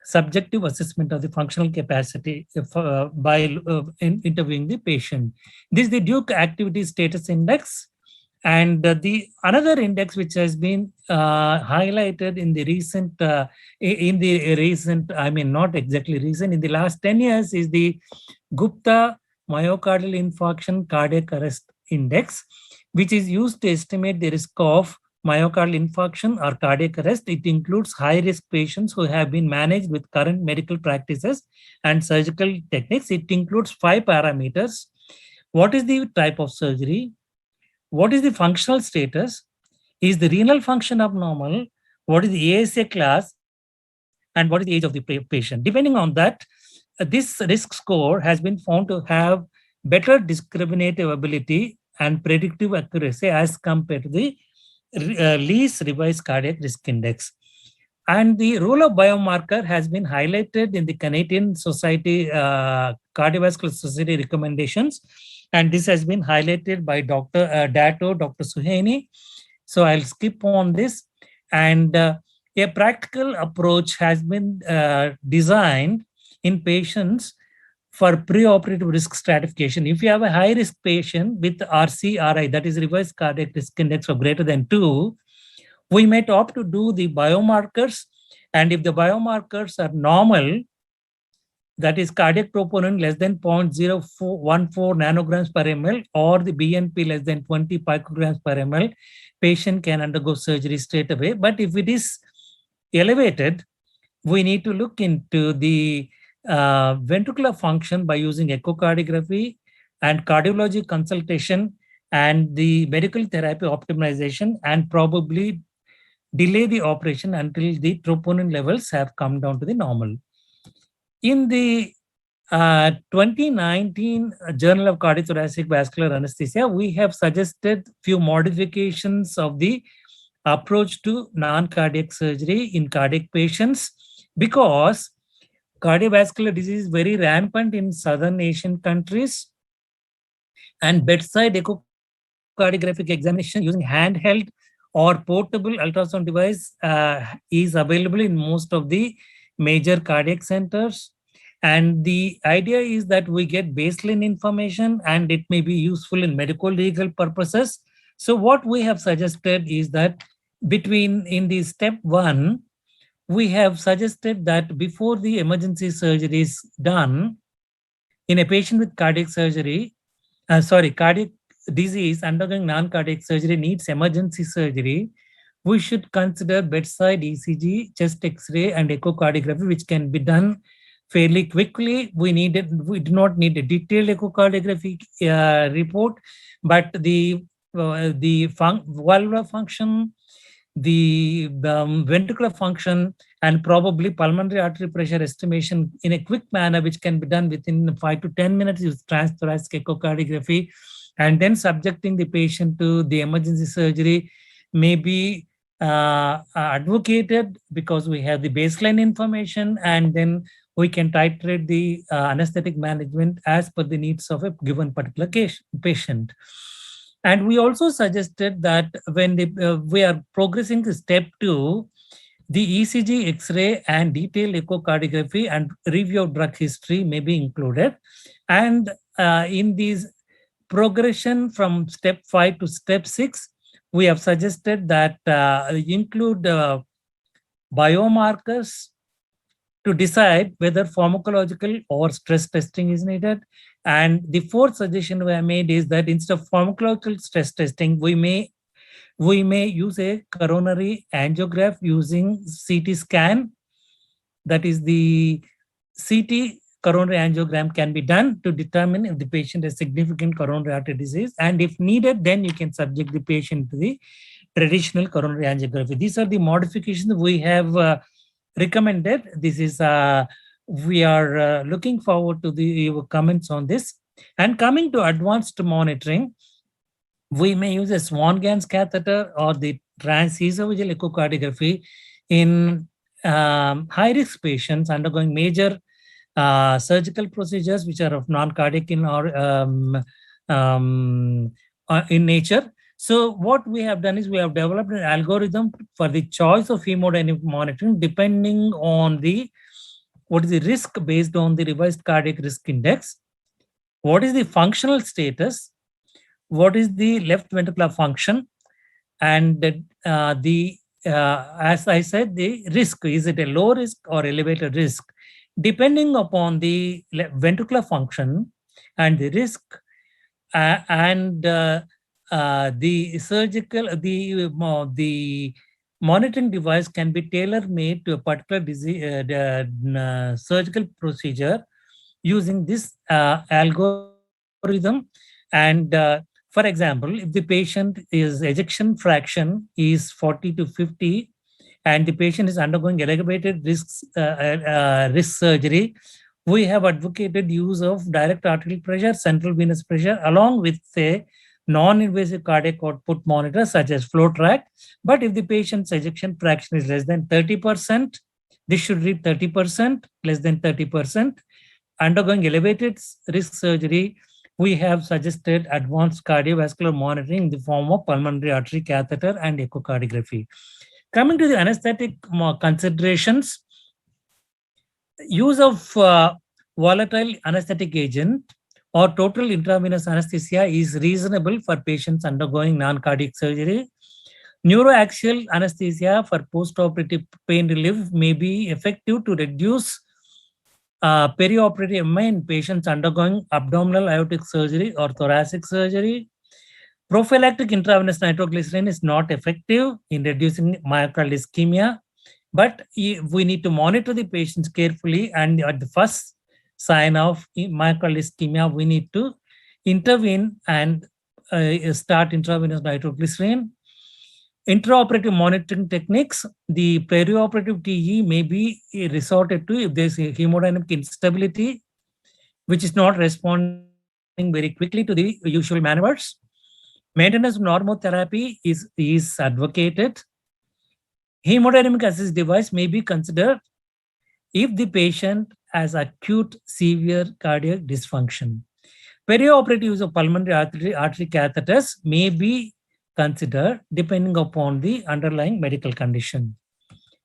subjective assessment of the functional capacity by interviewing the patient. This is the Duke Activity Status Index. And the another index which has been highlighted in the recent, not exactly recent, in the last 10 years is the Gupta Myocardial Infarction Cardiac Arrest Index, which is used to estimate the risk of myocardial infarction or cardiac arrest. It includes high-risk patients who have been managed with current medical practices and surgical techniques. It includes 5 parameters. What is the type of surgery? What is the functional status? Is the renal function abnormal? What is the ASA class? And what is the age of the patient? Depending on that, this risk score has been found to have better discriminative ability and predictive accuracy as compared to the least revised cardiac risk index. And the role of biomarker has been highlighted in the Canadian Society, Cardiovascular Society recommendations. And this has been highlighted by Dr. Datto, Dr. Suhaini. So I'll skip on this. And a practical approach has been designed in patients for preoperative risk stratification. If you have a high-risk patient with RCRI, that is revised cardiac risk index of greater than 2, we might opt to do the biomarkers. And if the biomarkers are normal, that is cardiac troponin less than 0.014 nanograms per ml or the BNP less than 20 picograms per ml, patient can undergo surgery straight away. But if it is elevated, we need to look into the ventricular function by using echocardiography and cardiology consultation and the medical therapy optimization, and probably delay the operation until the troponin levels have come down to the normal. In the 2019 Journal of Cardiothoracic Vascular Anesthesia, we have suggested few modifications of the approach to non-cardiac surgery in cardiac patients, because cardiovascular disease is very rampant in Southern Asian countries, and bedside echocardiographic examination using handheld or portable ultrasound device is available in most of the major cardiac centers. And the idea is that we get baseline information and it may be useful in medical legal purposes. So what we have suggested is that in the step 1, we have suggested that before the emergency surgery is done in a patient with cardiac disease undergoing non-cardiac surgery needs emergency surgery, we should consider bedside ECG, chest X-ray, and echocardiography, which can be done fairly quickly. We do not need a detailed echocardiography report, but the valvular function, the ventricular function, and probably pulmonary artery pressure estimation in a quick manner, which can be done within 5 to 10 minutes with transthoracic echocardiography, and then subjecting the patient to the emergency surgery may be advocated because we have the baseline information, and then we can titrate the anesthetic management as per the needs of a given particular patient. And we also suggested that when we are progressing to step 2, the ECG, X-ray, and detailed echocardiography and review of drug history may be included. And in these progression from step 5 to step 6, we have suggested that include biomarkers to decide whether pharmacological or stress testing is needed. And the 4th suggestion we have made is that instead of pharmacological stress testing, we may use a coronary angiograph using CT scan. That is, the CT coronary angiogram can be done to determine if the patient has significant coronary artery disease. And if needed, then you can subject the patient to the traditional coronary angiography. These are the modifications we have recommended. This is we are looking forward to your comments on this. And coming to advanced monitoring, we may use a Swan-Ganz catheter or the transesophageal echocardiography in high-risk patients undergoing major surgical procedures which are of non-cardiac in nature. So what we have done is we have developed an algorithm for the choice of hemodynamic monitoring depending on what is the risk based on the revised cardiac risk index, what is the functional status, what is the left ventricular function, and as I said, the risk, is it a low risk or elevated risk? Depending upon the ventricular function and the risk and the monitoring device can be tailor-made to a particular disease, surgical procedure using this algorithm. And for example, if the patient is ejection fraction is 40 to 50, and the patient is undergoing elevated risk surgery, we have advocated use of direct arterial pressure, central venous pressure, along with a non-invasive cardiac output monitor such as FlowTrack. But if the patient's ejection fraction is less than 30%, this should read 30%, less than 30%. Undergoing elevated risk surgery, we have suggested advanced cardiovascular monitoring in the form of pulmonary artery catheter and echocardiography. Coming to the anesthetic considerations, use of volatile anesthetic agent or total intravenous anesthesia is reasonable for patients undergoing non-cardiac surgery. Neuroaxial anesthesia for postoperative pain relief may be effective to reduce perioperative MI in patients undergoing abdominal aortic surgery or thoracic surgery. Prophylactic intravenous nitroglycerin is not effective in reducing myocardial ischemia, but we need to monitor the patients carefully, and at the first sign of myocardial ischemia, we need to intervene and start intravenous nitroglycerin. Intraoperative monitoring techniques, the perioperative TE may be resorted to if there's a hemodynamic instability, which is not responding very quickly to the usual maneuvers. Maintenance normotherapy is advocated. Hemodynamic assist device may be considered if the patient has acute severe cardiac dysfunction. Perioperative use of pulmonary artery catheters may be considered depending upon the underlying medical condition.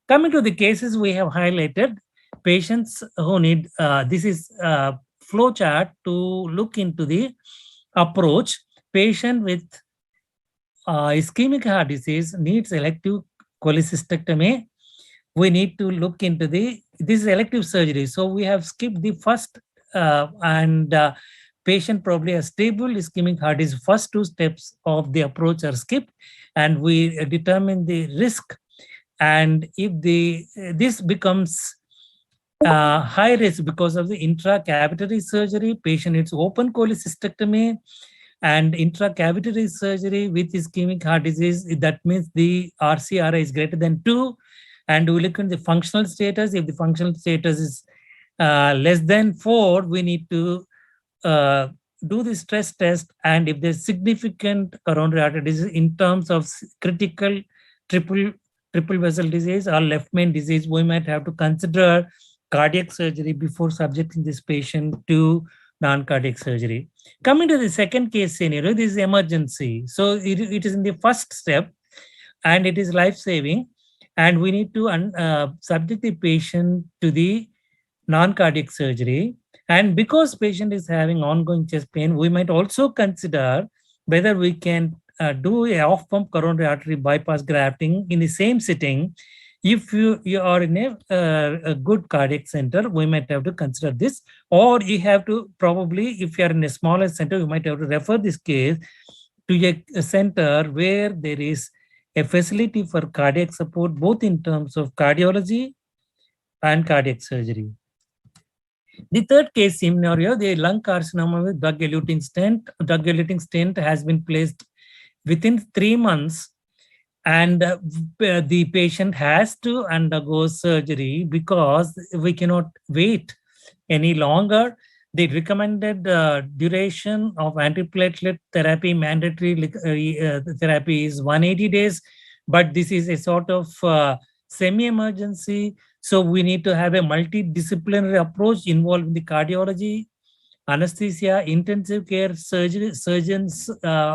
Coming to the cases we have highlighted, patients who need, this is a flow chart to look into the approach. Patient with ischemic heart disease needs elective cholecystectomy. We need to look into this is elective surgery. So we have skipped the first patient probably has stable ischemic heart disease. First two steps of the approach are skipped, and we determine the risk. And if this becomes high risk because of the intracavitary surgery, patient needs open cholecystectomy and intracavitary surgery with ischemic heart disease. That means the RCRI is greater than 2. And we look at the functional status. If the functional status is less than 4, we need to do the stress test. And if there's significant coronary artery disease in terms of critical triple vessel disease or left main disease, we might have to consider cardiac surgery before subjecting this patient to non-cardiac surgery. Coming to the second case scenario, this is emergency. So it is in the first step and it is life-saving, and we need to subject the patient to the non-cardiac surgery. And because patient is having ongoing chest pain, we might also consider whether we can do a off-pump coronary artery bypass grafting in the same sitting. If you are in a good cardiac center, we might have to consider this. Or you have to probably, if you are in a smaller center, you might have to refer this case to a center where there is a facility for cardiac support, both in terms of cardiology and cardiac surgery. The third case scenario, the lung carcinoma with drug-eluting stent. Drug-eluting stent has been placed within 3 months, and the patient has to undergo surgery because we cannot wait any longer. The recommended duration of antiplatelet therapy, mandatory therapy, is 180 days. but this is a sort of semi-emergency. So we need to have a multidisciplinary approach involving the cardiology, anesthesia, intensive care, surgeon's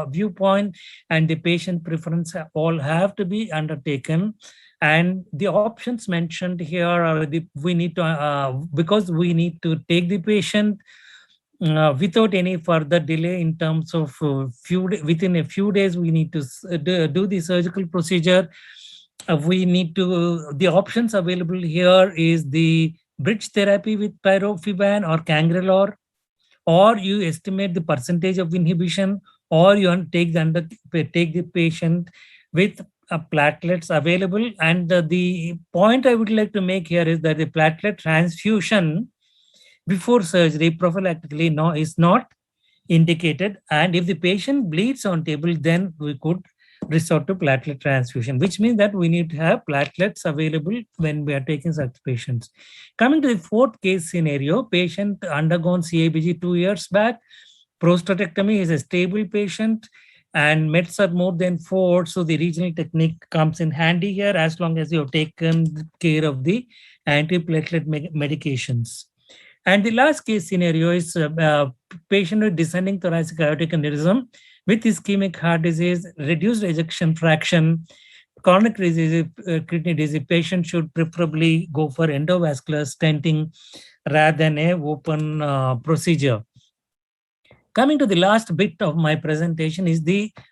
viewpoint, and the patient preference all have to be undertaken. And the options mentioned here are we need to, because we need to take the patient without any further delay in terms of within a few days, we need to do the surgical procedure. The options available here is the bridge therapy with pyrophebine or cangrelor, or you estimate the percentage of inhibition, or you take the patient with platelets available. And the point I would like to make here is that the platelet transfusion before surgery prophylactically is not indicated. And if the patient bleeds on table, then we could resort to platelet transfusion, which means that we need to have platelets available when we are taking such patients. Coming to the fourth case scenario, patient undergone CABG 2 years back, prostatectomy, is a stable patient, and meds are more than 4. So the regional technique comes in handy here as long as you have taken care of the antiplatelet medications. And the last case scenario is patient with descending thoracic aortic aneurysm with ischemic heart disease, reduced ejection fraction, chronic disease, kidney disease. Patient should preferably go for endovascular stenting rather than a open procedure. Coming to the last bit of my presentation is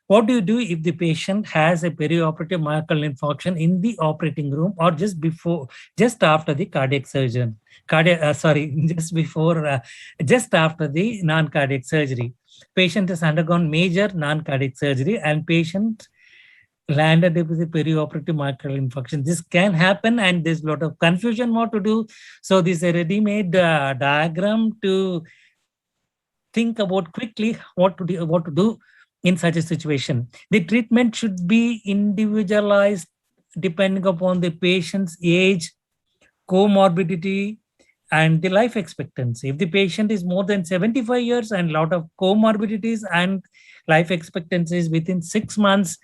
what do you do if the patient has a perioperative myocardial infarction in the operating room or just after the cardiac surgeon? Just after the non-cardiac surgery. Patient has undergone major non-cardiac surgery and patient landed with a perioperative myocardial infarction. This can happen and there's a lot of confusion what to do. So this is a ready-made diagram to think about quickly what to do in such a situation. The treatment should be individualized depending upon the patient's age, comorbidity, and the life expectancy. If the patient is more than 75 years and a lot of comorbidities and life expectancy is within 6 months,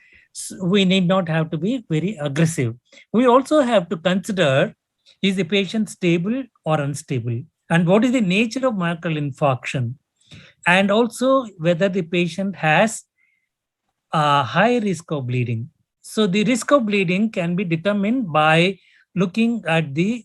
we need not have to be very aggressive. We also have to consider, is the patient stable or unstable? And what is the nature of myocardial infarction? And also whether the patient has a high risk of bleeding. So the risk of bleeding can be determined by looking at the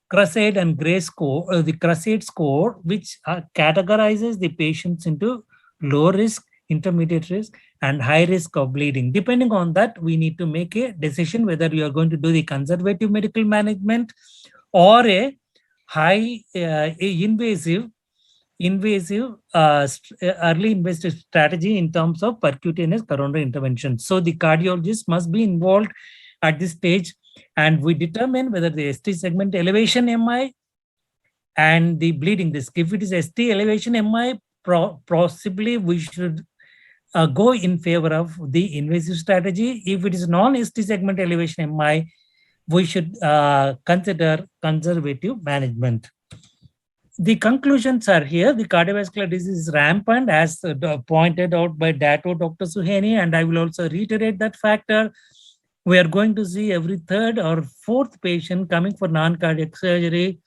Crusade and Gray score, the Crusade score, which categorizes the patients into low risk, intermediate risk, and high risk of bleeding. Depending on that, we need to make a decision whether you are going to do the conservative medical management or a high invasive early invasive strategy in terms of percutaneous coronary intervention. So the cardiologist must be involved at this stage, and we determine whether the ST segment elevation MI and the bleeding risk. If it is ST elevation MI, possibly we should go in favor of the invasive strategy. If it is non-ST segment elevation MI, we should consider conservative management. The conclusions are here. The cardiovascular disease is rampant, as pointed out by Dr. Suhaini, and I will also reiterate that factor. We are going to see every third or fourth patient coming for non-cardiac surgery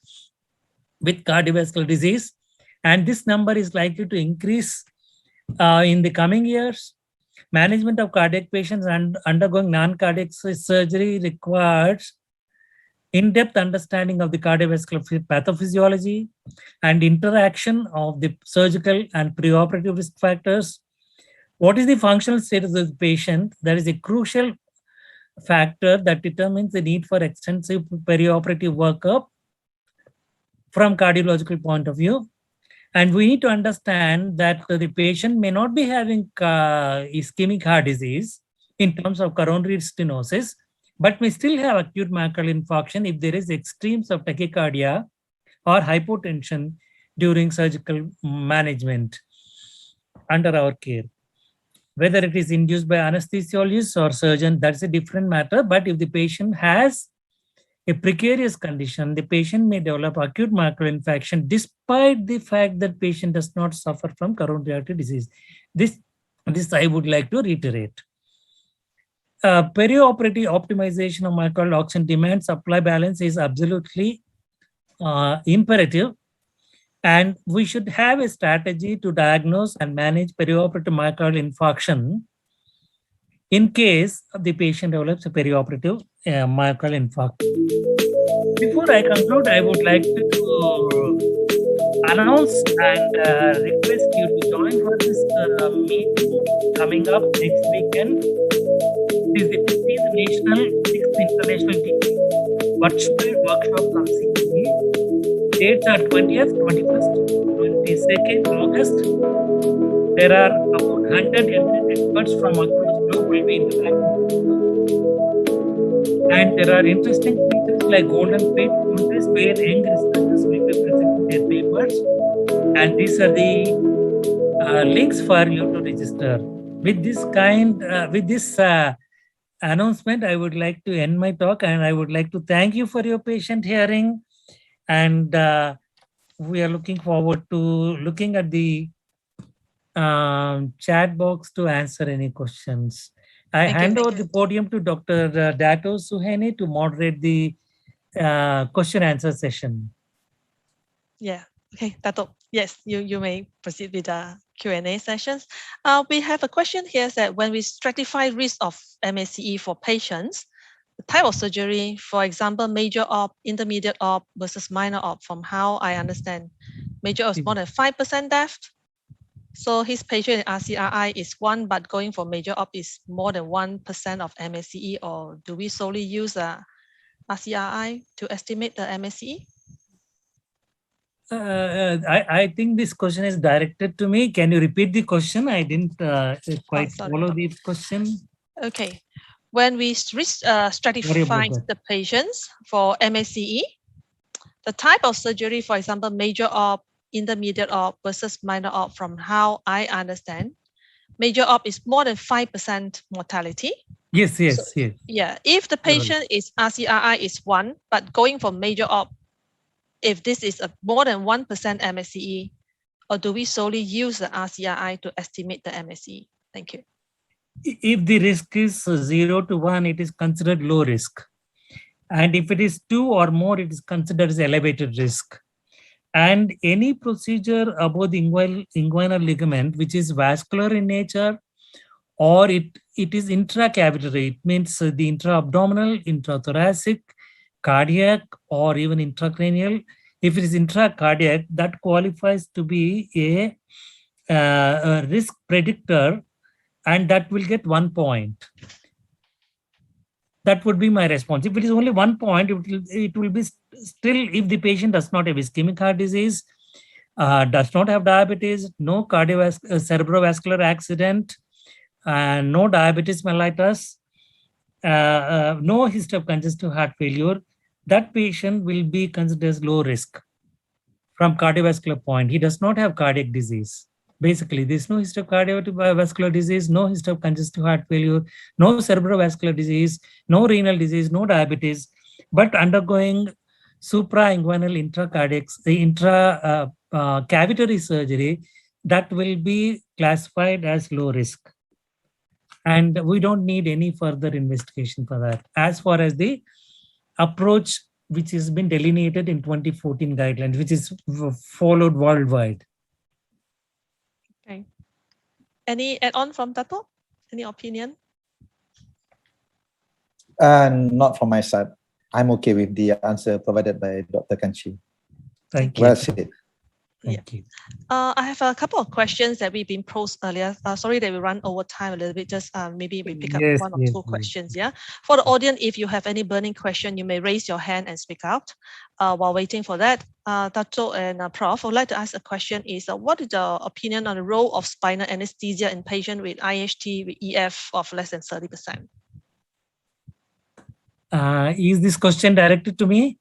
with cardiovascular disease, and this number is likely to increase in the coming years. Management of cardiac patients undergoing non-cardiac surgery requires in-depth understanding of the cardiovascular pathophysiology and interaction of the surgical and preoperative risk factors. What is the functional status of the patient? That is a crucial factor that determines the need for extensive perioperative workup from cardiological point of view. And we need to understand that the patient may not be having ischemic heart disease in terms of coronary stenosis, but may still have acute myocardial infarction if there is extremes of tachycardia or hypotension during surgical management under our care. Whether it is induced by anesthesiologist or surgeon, that's a different matter. But if the patient has a precarious condition, the patient may develop acute myocardial infarction despite the fact that patient does not suffer from coronary artery disease. This I would like to reiterate. Perioperative optimization of myocardial oxygen demand supply balance is absolutely imperative. And we should have a strategy to diagnose and manage perioperative myocardial infarction in case the patient develops a perioperative myocardial infarction. Before I conclude, I would like to announce and request you to join for this meeting coming up next weekend. It is the 15th National 6th International TB Virtual Workshop from CTE. Dates are 20th, 21st, 22nd August. There are about 100 experts from across the globe will be interacting. And there are interesting features like golden plate contest where young researchers will be presenting their papers. And these are the links for you to register. With this announcement, I would like to end my talk, and I would like to thank you for your patient hearing. And we are looking forward to looking at the chat box to answer any questions. I hand over the podium to Dr. Dato Suhaini to moderate the question answer session. Yeah. Okay, Dato. Yes, you may proceed with the Q&A sessions. We have a question here that when we stratify risk of MACE for patients, the type of surgery, for example, major op, intermediate op versus minor op, from how I understand, major op is more than 5% death. So his patient in RCRI is 1, but going for major op is more than 1% of MACE, or do we solely use RCRI to estimate the MACE? I think this question is directed to me. Can you repeat the question? I didn't quite follow the question. Okay. When we stratify the patients for MACE, the type of surgery, for example, major op, intermediate op versus minor op, from how I understand, major op is more than 5% mortality. Yes. Yeah, if the patient is RCRI is 1, but going for major op, if this is a more than 1% MACE, or do we solely use the RCRI to estimate the MACE? Thank you. If the risk is 0 to 1, it is considered low risk. And if it is 2 or more, it is considered as elevated risk. And any procedure above the inguinal ligament, which is vascular in nature, or it is intracavitary, it means the intra-abdominal, intrathoracic, cardiac, or even intracranial. If it is intracardiac, that qualifies to be a risk predictor, and that will get 1 point. That would be my response. If it is only 1 point, it will be still, if the patient does not have ischemic heart disease, does not have diabetes, no cerebrovascular accident, no diabetes mellitus, no history of congestive heart failure, that patient will be considered as low risk from cardiovascular point. He does not have cardiac disease. Basically, there's no history of cardiovascular disease, no history of congestive heart failure, no cerebrovascular disease, no renal disease, no diabetes, but undergoing suprainguinal intracavitary surgery, that will be classified as low risk. And we don't need any further investigation for that. As far as the approach which has been delineated in 2014 guidelines, which is followed worldwide. Okay. Any add-on from Dato? Any opinion? Not from my side. I'm okay with the answer provided by Dr. Kanchi. Thank you. Well said. Thank you. I have a couple of questions that we've been posed earlier. Sorry that we run over time a little bit. Just maybe we pick up one or two questions. Yeah. For the audience, if you have any burning question, you may raise your hand and speak out. While waiting for that, Dato and Prof, I would like to ask a question: is what is the opinion on the role of spinal anesthesia in patient with IHT with EF of less than 30%? Is this question directed to me?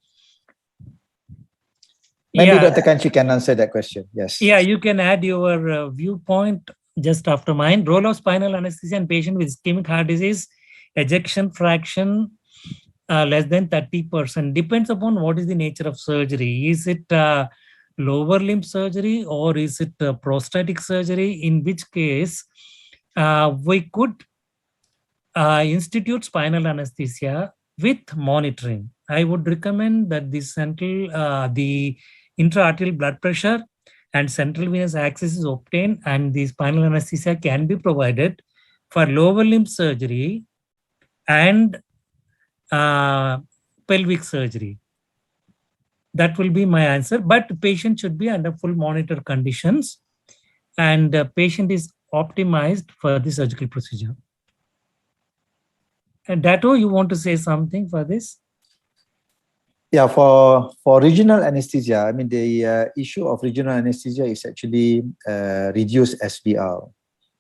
Maybe Dr. Kanchi can answer that question. Yes. Yeah, you can add your viewpoint just after mine. Role of spinal anesthesia in patient with ischemic heart disease, ejection fraction less than 30%. Depends upon what is the nature of surgery. Is it lower limb surgery or is it prosthetic surgery? In which case, we could institute spinal anesthesia with monitoring. I would recommend that the intraarterial blood pressure and central venous access is obtained, and the spinal anesthesia can be provided for lower limb surgery and pelvic surgery. That will be my answer. But the patient should be under full monitor conditions, and the patient is optimized for the surgical procedure. And Dato, you want to say something for this? Yeah, for regional anesthesia, I mean, the issue of regional anesthesia is actually reduced SVR.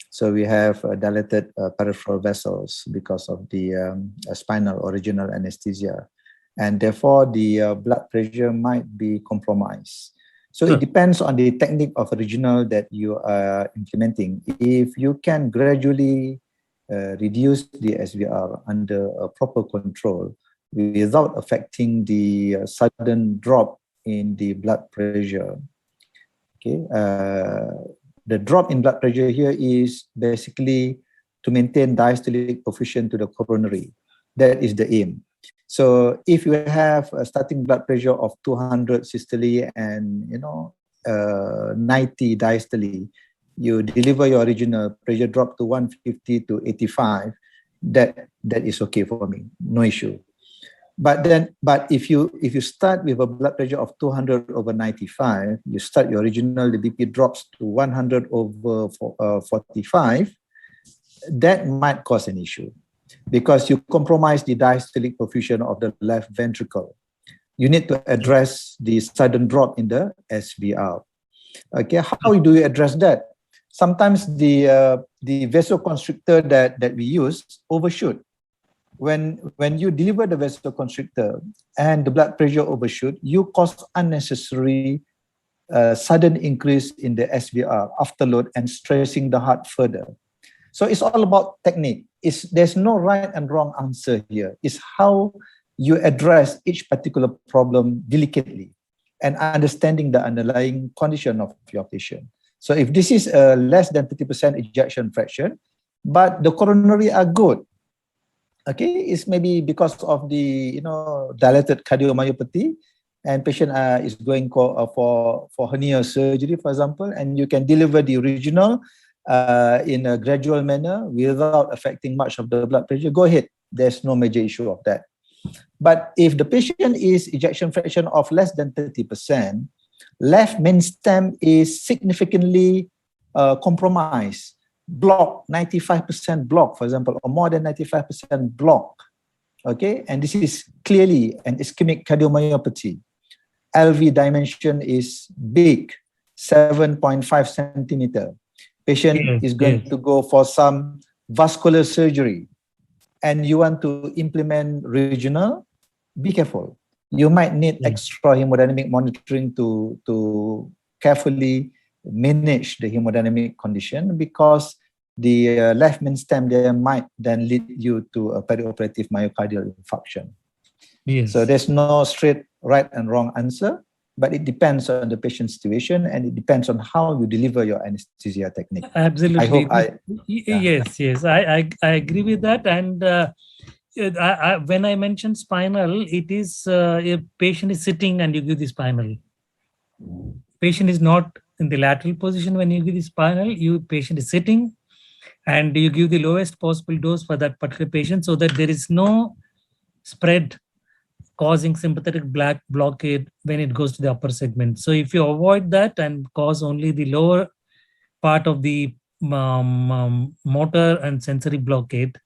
So we have dilated peripheral vessels because of the spinal or regional anesthesia. And therefore, the blood pressure might be compromised. So it depends on the technique of regional that you are implementing. If you can gradually reduce the SVR under a proper control without affecting the sudden drop in the blood pressure, okay, the drop in blood pressure here is basically to maintain diastolic coefficient to the coronary. That is the aim. So if you have a starting blood pressure of 200 systole and 90 diastole, you deliver your original pressure drop to 150 to 85, that is okay for me, no issue. But if you start with a blood pressure of 200 over 95, you start your original, the BP drops to 100 over 45, that might cause an issue because you compromise the diastolic coefficient of the left ventricle. You need to address the sudden drop in the SVR. Okay, how do you address that? Sometimes the vasoconstrictor that we use overshoot. When you deliver the vasoconstrictor and the blood pressure overshoot, you cause unnecessary sudden increase in the SVR afterload and stressing the heart further. So it's all about technique. There's no right and wrong answer here. It's how you address each particular problem delicately and understanding the underlying condition of your patient. So if this is less than 50% ejection fraction, but the coronary are good, okay, it's maybe because of the dilated cardiomyopathy, and patient is going for hernia surgery, for example, and you can deliver the original in a gradual manner without affecting much of the blood pressure, go ahead. There's no major issue of that. But if the patient is ejection fraction of less than 30%, left main stem is significantly compromised, block, 95% block, for example, or more than 95% block. Okay, and this is clearly an ischemic cardiomyopathy. LV dimension is big, 7.5 centimeter. Patient is going to go for some vascular surgery, and you want to implement regional, be careful. You might need extra hemodynamic monitoring to carefully manage the hemodynamic condition, because the left main stem there might then lead you to a perioperative myocardial infarction. Yes. So there's no straight right and wrong answer, but it depends on the patient's situation and it depends on how you deliver your anesthesia technique. Absolutely. Yes. I agree with that. And when I mentioned spinal, it is a patient is sitting and you give the spinal. Patient is not in the lateral position when you give the spinal. Patient is sitting and you give the lowest possible dose for that particular patient so that there is no spread causing sympathetic blockade when it goes to the upper segment. So if you avoid that and cause only the lower part of the motor and sensory blockade,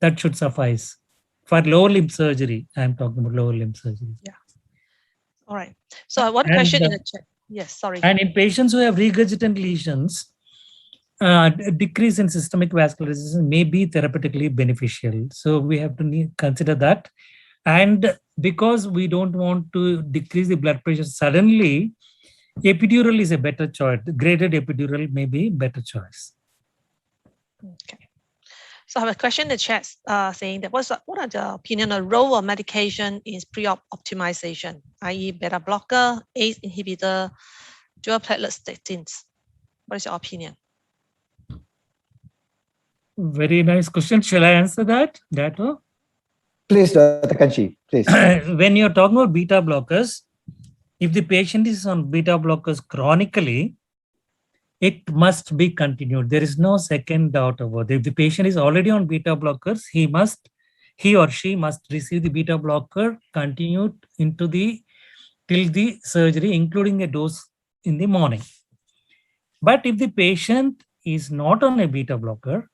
that should suffice. For lower limb surgery, I'm talking about lower limb surgery. Yeah. All right. So one question in the chat. Yes, sorry. And in patients who have regurgitant lesions, decrease in systemic vascular resistance may be therapeutically beneficial. So we have to consider that. And because we don't want to decrease the blood pressure suddenly, epidural is a better choice. Graded epidural may be a better choice. Okay. So I have a question in the chat saying that what are the opinion on the role of medication in pre-op optimization, i.e. beta blocker, ACE inhibitor, dual platelet statins? What is your opinion? Very nice question. Shall I answer that, Dato? Please, Dr. Kanchi, please. When you're talking about beta blockers, if the patient is on beta blockers chronically, it must be continued. There is no second doubt about it. If the patient is already on beta blockers, he or she must receive the beta blocker continued till the surgery, including a dose in the morning. But if the patient is not on a beta blocker,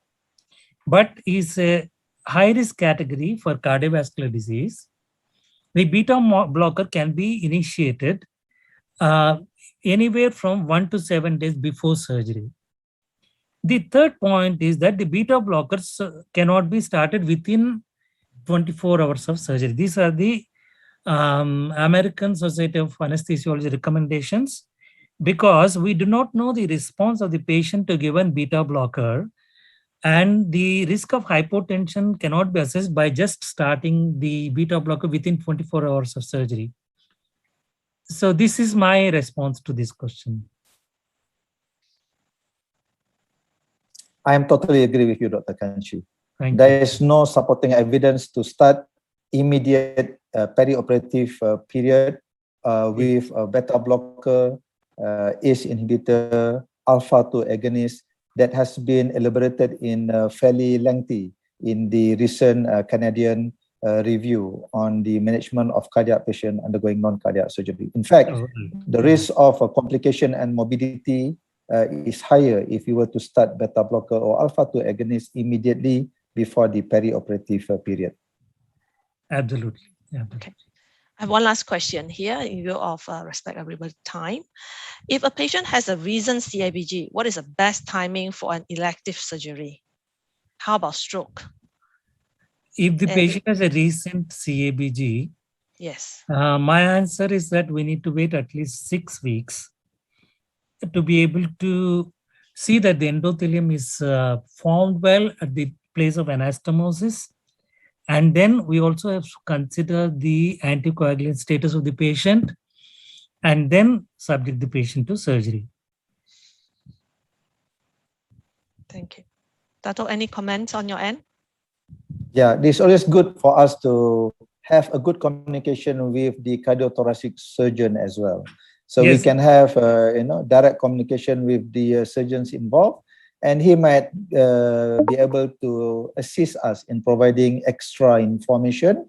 but is a high risk category for cardiovascular disease, the beta blocker can be initiated anywhere from 1 to 7 days before surgery. The third point is that the beta blockers cannot be started within 24 hours of surgery. These are the American Society of Anesthesiology recommendations, because we do not know the response of the patient to given beta blocker, and the risk of hypotension cannot be assessed by just starting the beta blocker within 24 hours of surgery. So this is my response to this question. I am totally agree with you, Dr. Kanchi. Thank There you. is no supporting evidence to start immediate perioperative period with a beta blocker, ACE inhibitor, alpha-2 agonist that has been elaborated in fairly lengthy in the recent Canadian review on the management of cardiac patient undergoing non-cardiac surgery. In fact, the risk of complication and morbidity is higher if you were to start beta blocker or alpha-2 agonist immediately before the perioperative period. Absolutely. Okay. I have one last question here in view of respect everybody's time. If a patient has a recent CABG, what is the best timing for an elective surgery? How about stroke? If the patient has a recent CABG, yes, my answer is that we need to wait at least 6 weeks to be able to see that the endothelium is formed well at the place of anastomosis. And then we also have to consider the anticoagulant status of the patient and then subject the patient to surgery. Thank you. Dato, any comments on your end? Yeah, it's always good for us to have a good communication with the cardiothoracic surgeon as well. So Yes. we can have direct communication with the surgeons involved, and he might be able to assist us in providing extra information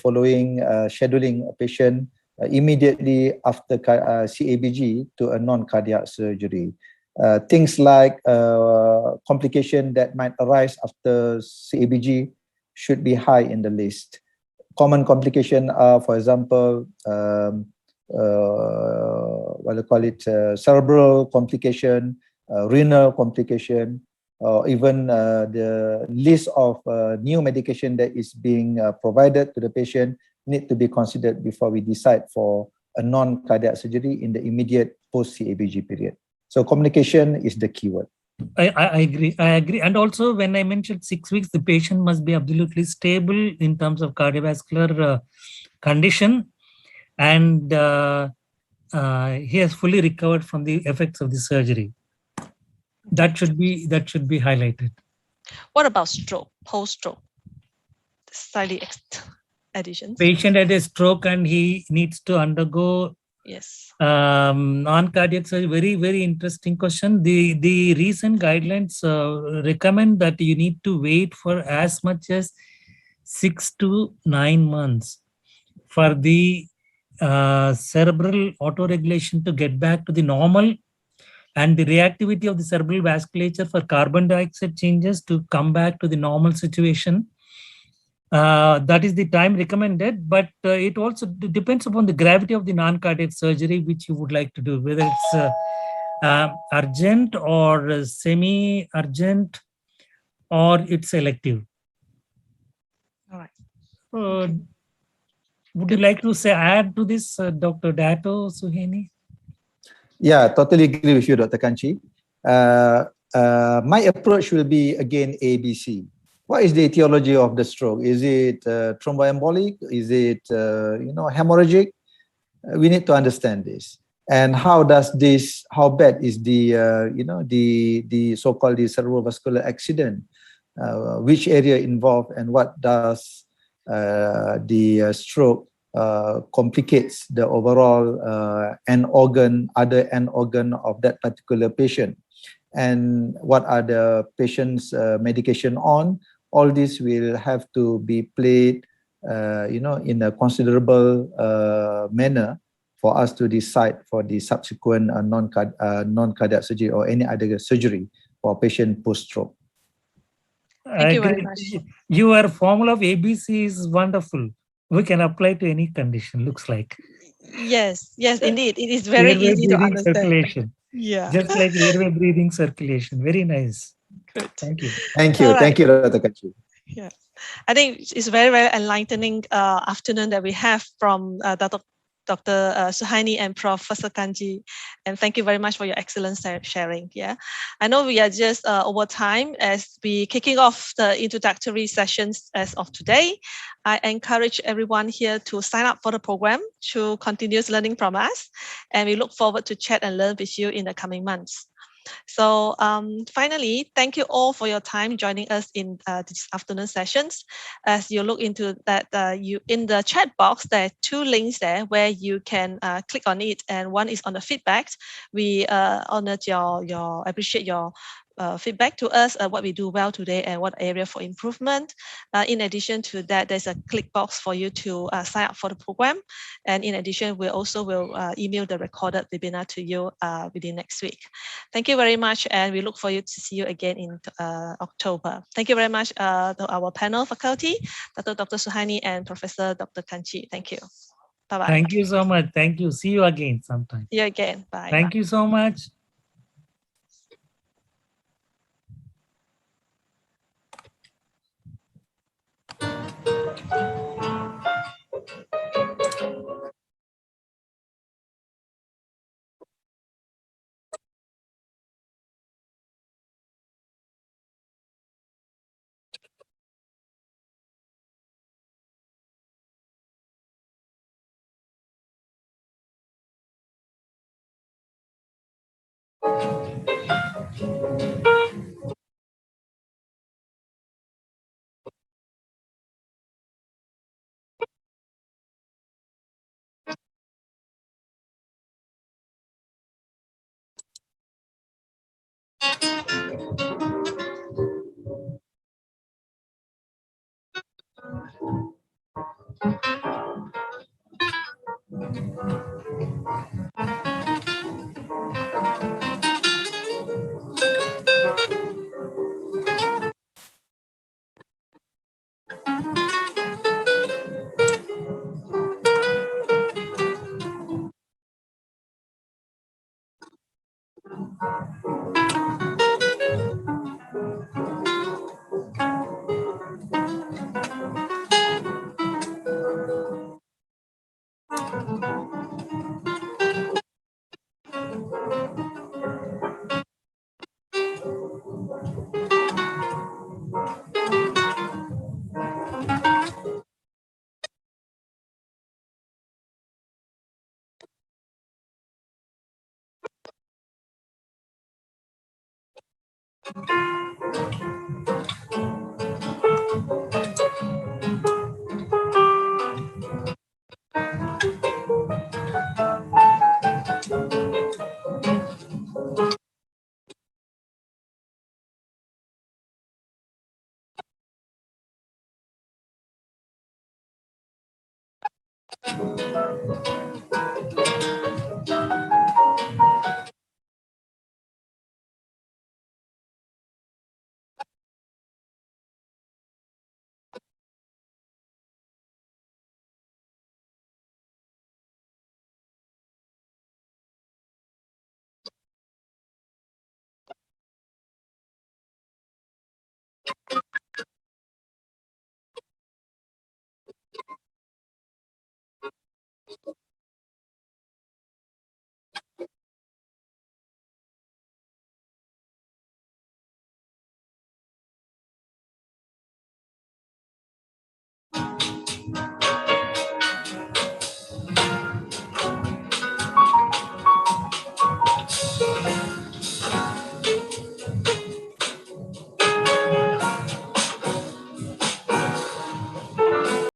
following scheduling a patient immediately after CABG to a non-cardiac surgery. Things like complication that might arise after CABG should be high in the list. Common complication are, for example, cerebral complication, renal complication, or even the list of new medication that is being provided to the patient need to be considered before we decide for a non-cardiac surgery in the immediate post-CABG period. So communication is the key word. I agree. I agree. And also when I mentioned 6 weeks, the patient must be absolutely stable in terms of cardiovascular condition, and he has fully recovered from the effects of the surgery. That should be highlighted. What about stroke, post-stroke? Slightly additions. Patient had a stroke and he needs to undergo non-cardiac surgery. Very, very interesting question. The recent guidelines recommend that you need to wait for as much as 6 to 9 months for the cerebral autoregulation to get back to the normal, and the reactivity of the cerebral vasculature for carbon dioxide changes to come back to the normal situation. That is the time recommended, but it also depends upon the gravity of the non-cardiac surgery which you would like to do, whether it's urgent or semi-urgent or it's elective. All right. Okay. Would you like to add to this, Dr. Dato Suhaini? Yeah, totally agree with you, Dr. Kanchi. My approach will be again ABC. What is the etiology of the stroke? Is it thromboembolic? Is it hemorrhagic? We need to understand this. And how bad is the so-called the cerebrovascular accident? Which area involved, and what does the stroke complicates the overall other end organ of that particular patient, and what are the patient's medication on? All this will have to be played, in a considerable manner for us to decide for the subsequent non-cardiac surgery or any other surgery for patient post-stroke. Thank you very much. Your formula of ABC is wonderful. We can apply to any condition, looks like. Yes, indeed. It is very easy to understand. Circulation. Yeah. Just like airway breathing circulation. Very nice. Good. Thank you. Thank you. All right. Thank you, Dr. Kanchi. Yeah. I think it's very, very enlightening afternoon that we have from Dr. Suhaini and Professor Kanchi, and thank you very much for your excellent sharing. Yeah, I know we are just over time as we kicking off the introductory sessions as of today. I encourage everyone here to sign up for the program to continuous learning from us, and we look forward to chat and learn with you in the coming months. So finally, thank you all for your time joining us in this afternoon sessions. As you look into that, you in the chat box, there are 2 links there where you can click on it, and one is on the feedback. We honored appreciate your feedback to us, what we do well today and what area for improvement. In addition to that, there's a click box for you to sign up for the program. And in addition, we also will email the recorded webinar to you within next week. Thank you very much, and we look forward to see you again in October. Thank you very much to our panel faculty, Dr. Suhaini and Professor Dr. Kanchi. Thank you. Bye-bye. Thank you so much. Thank you. See you again sometime. See you again. Bye. Thank you so much.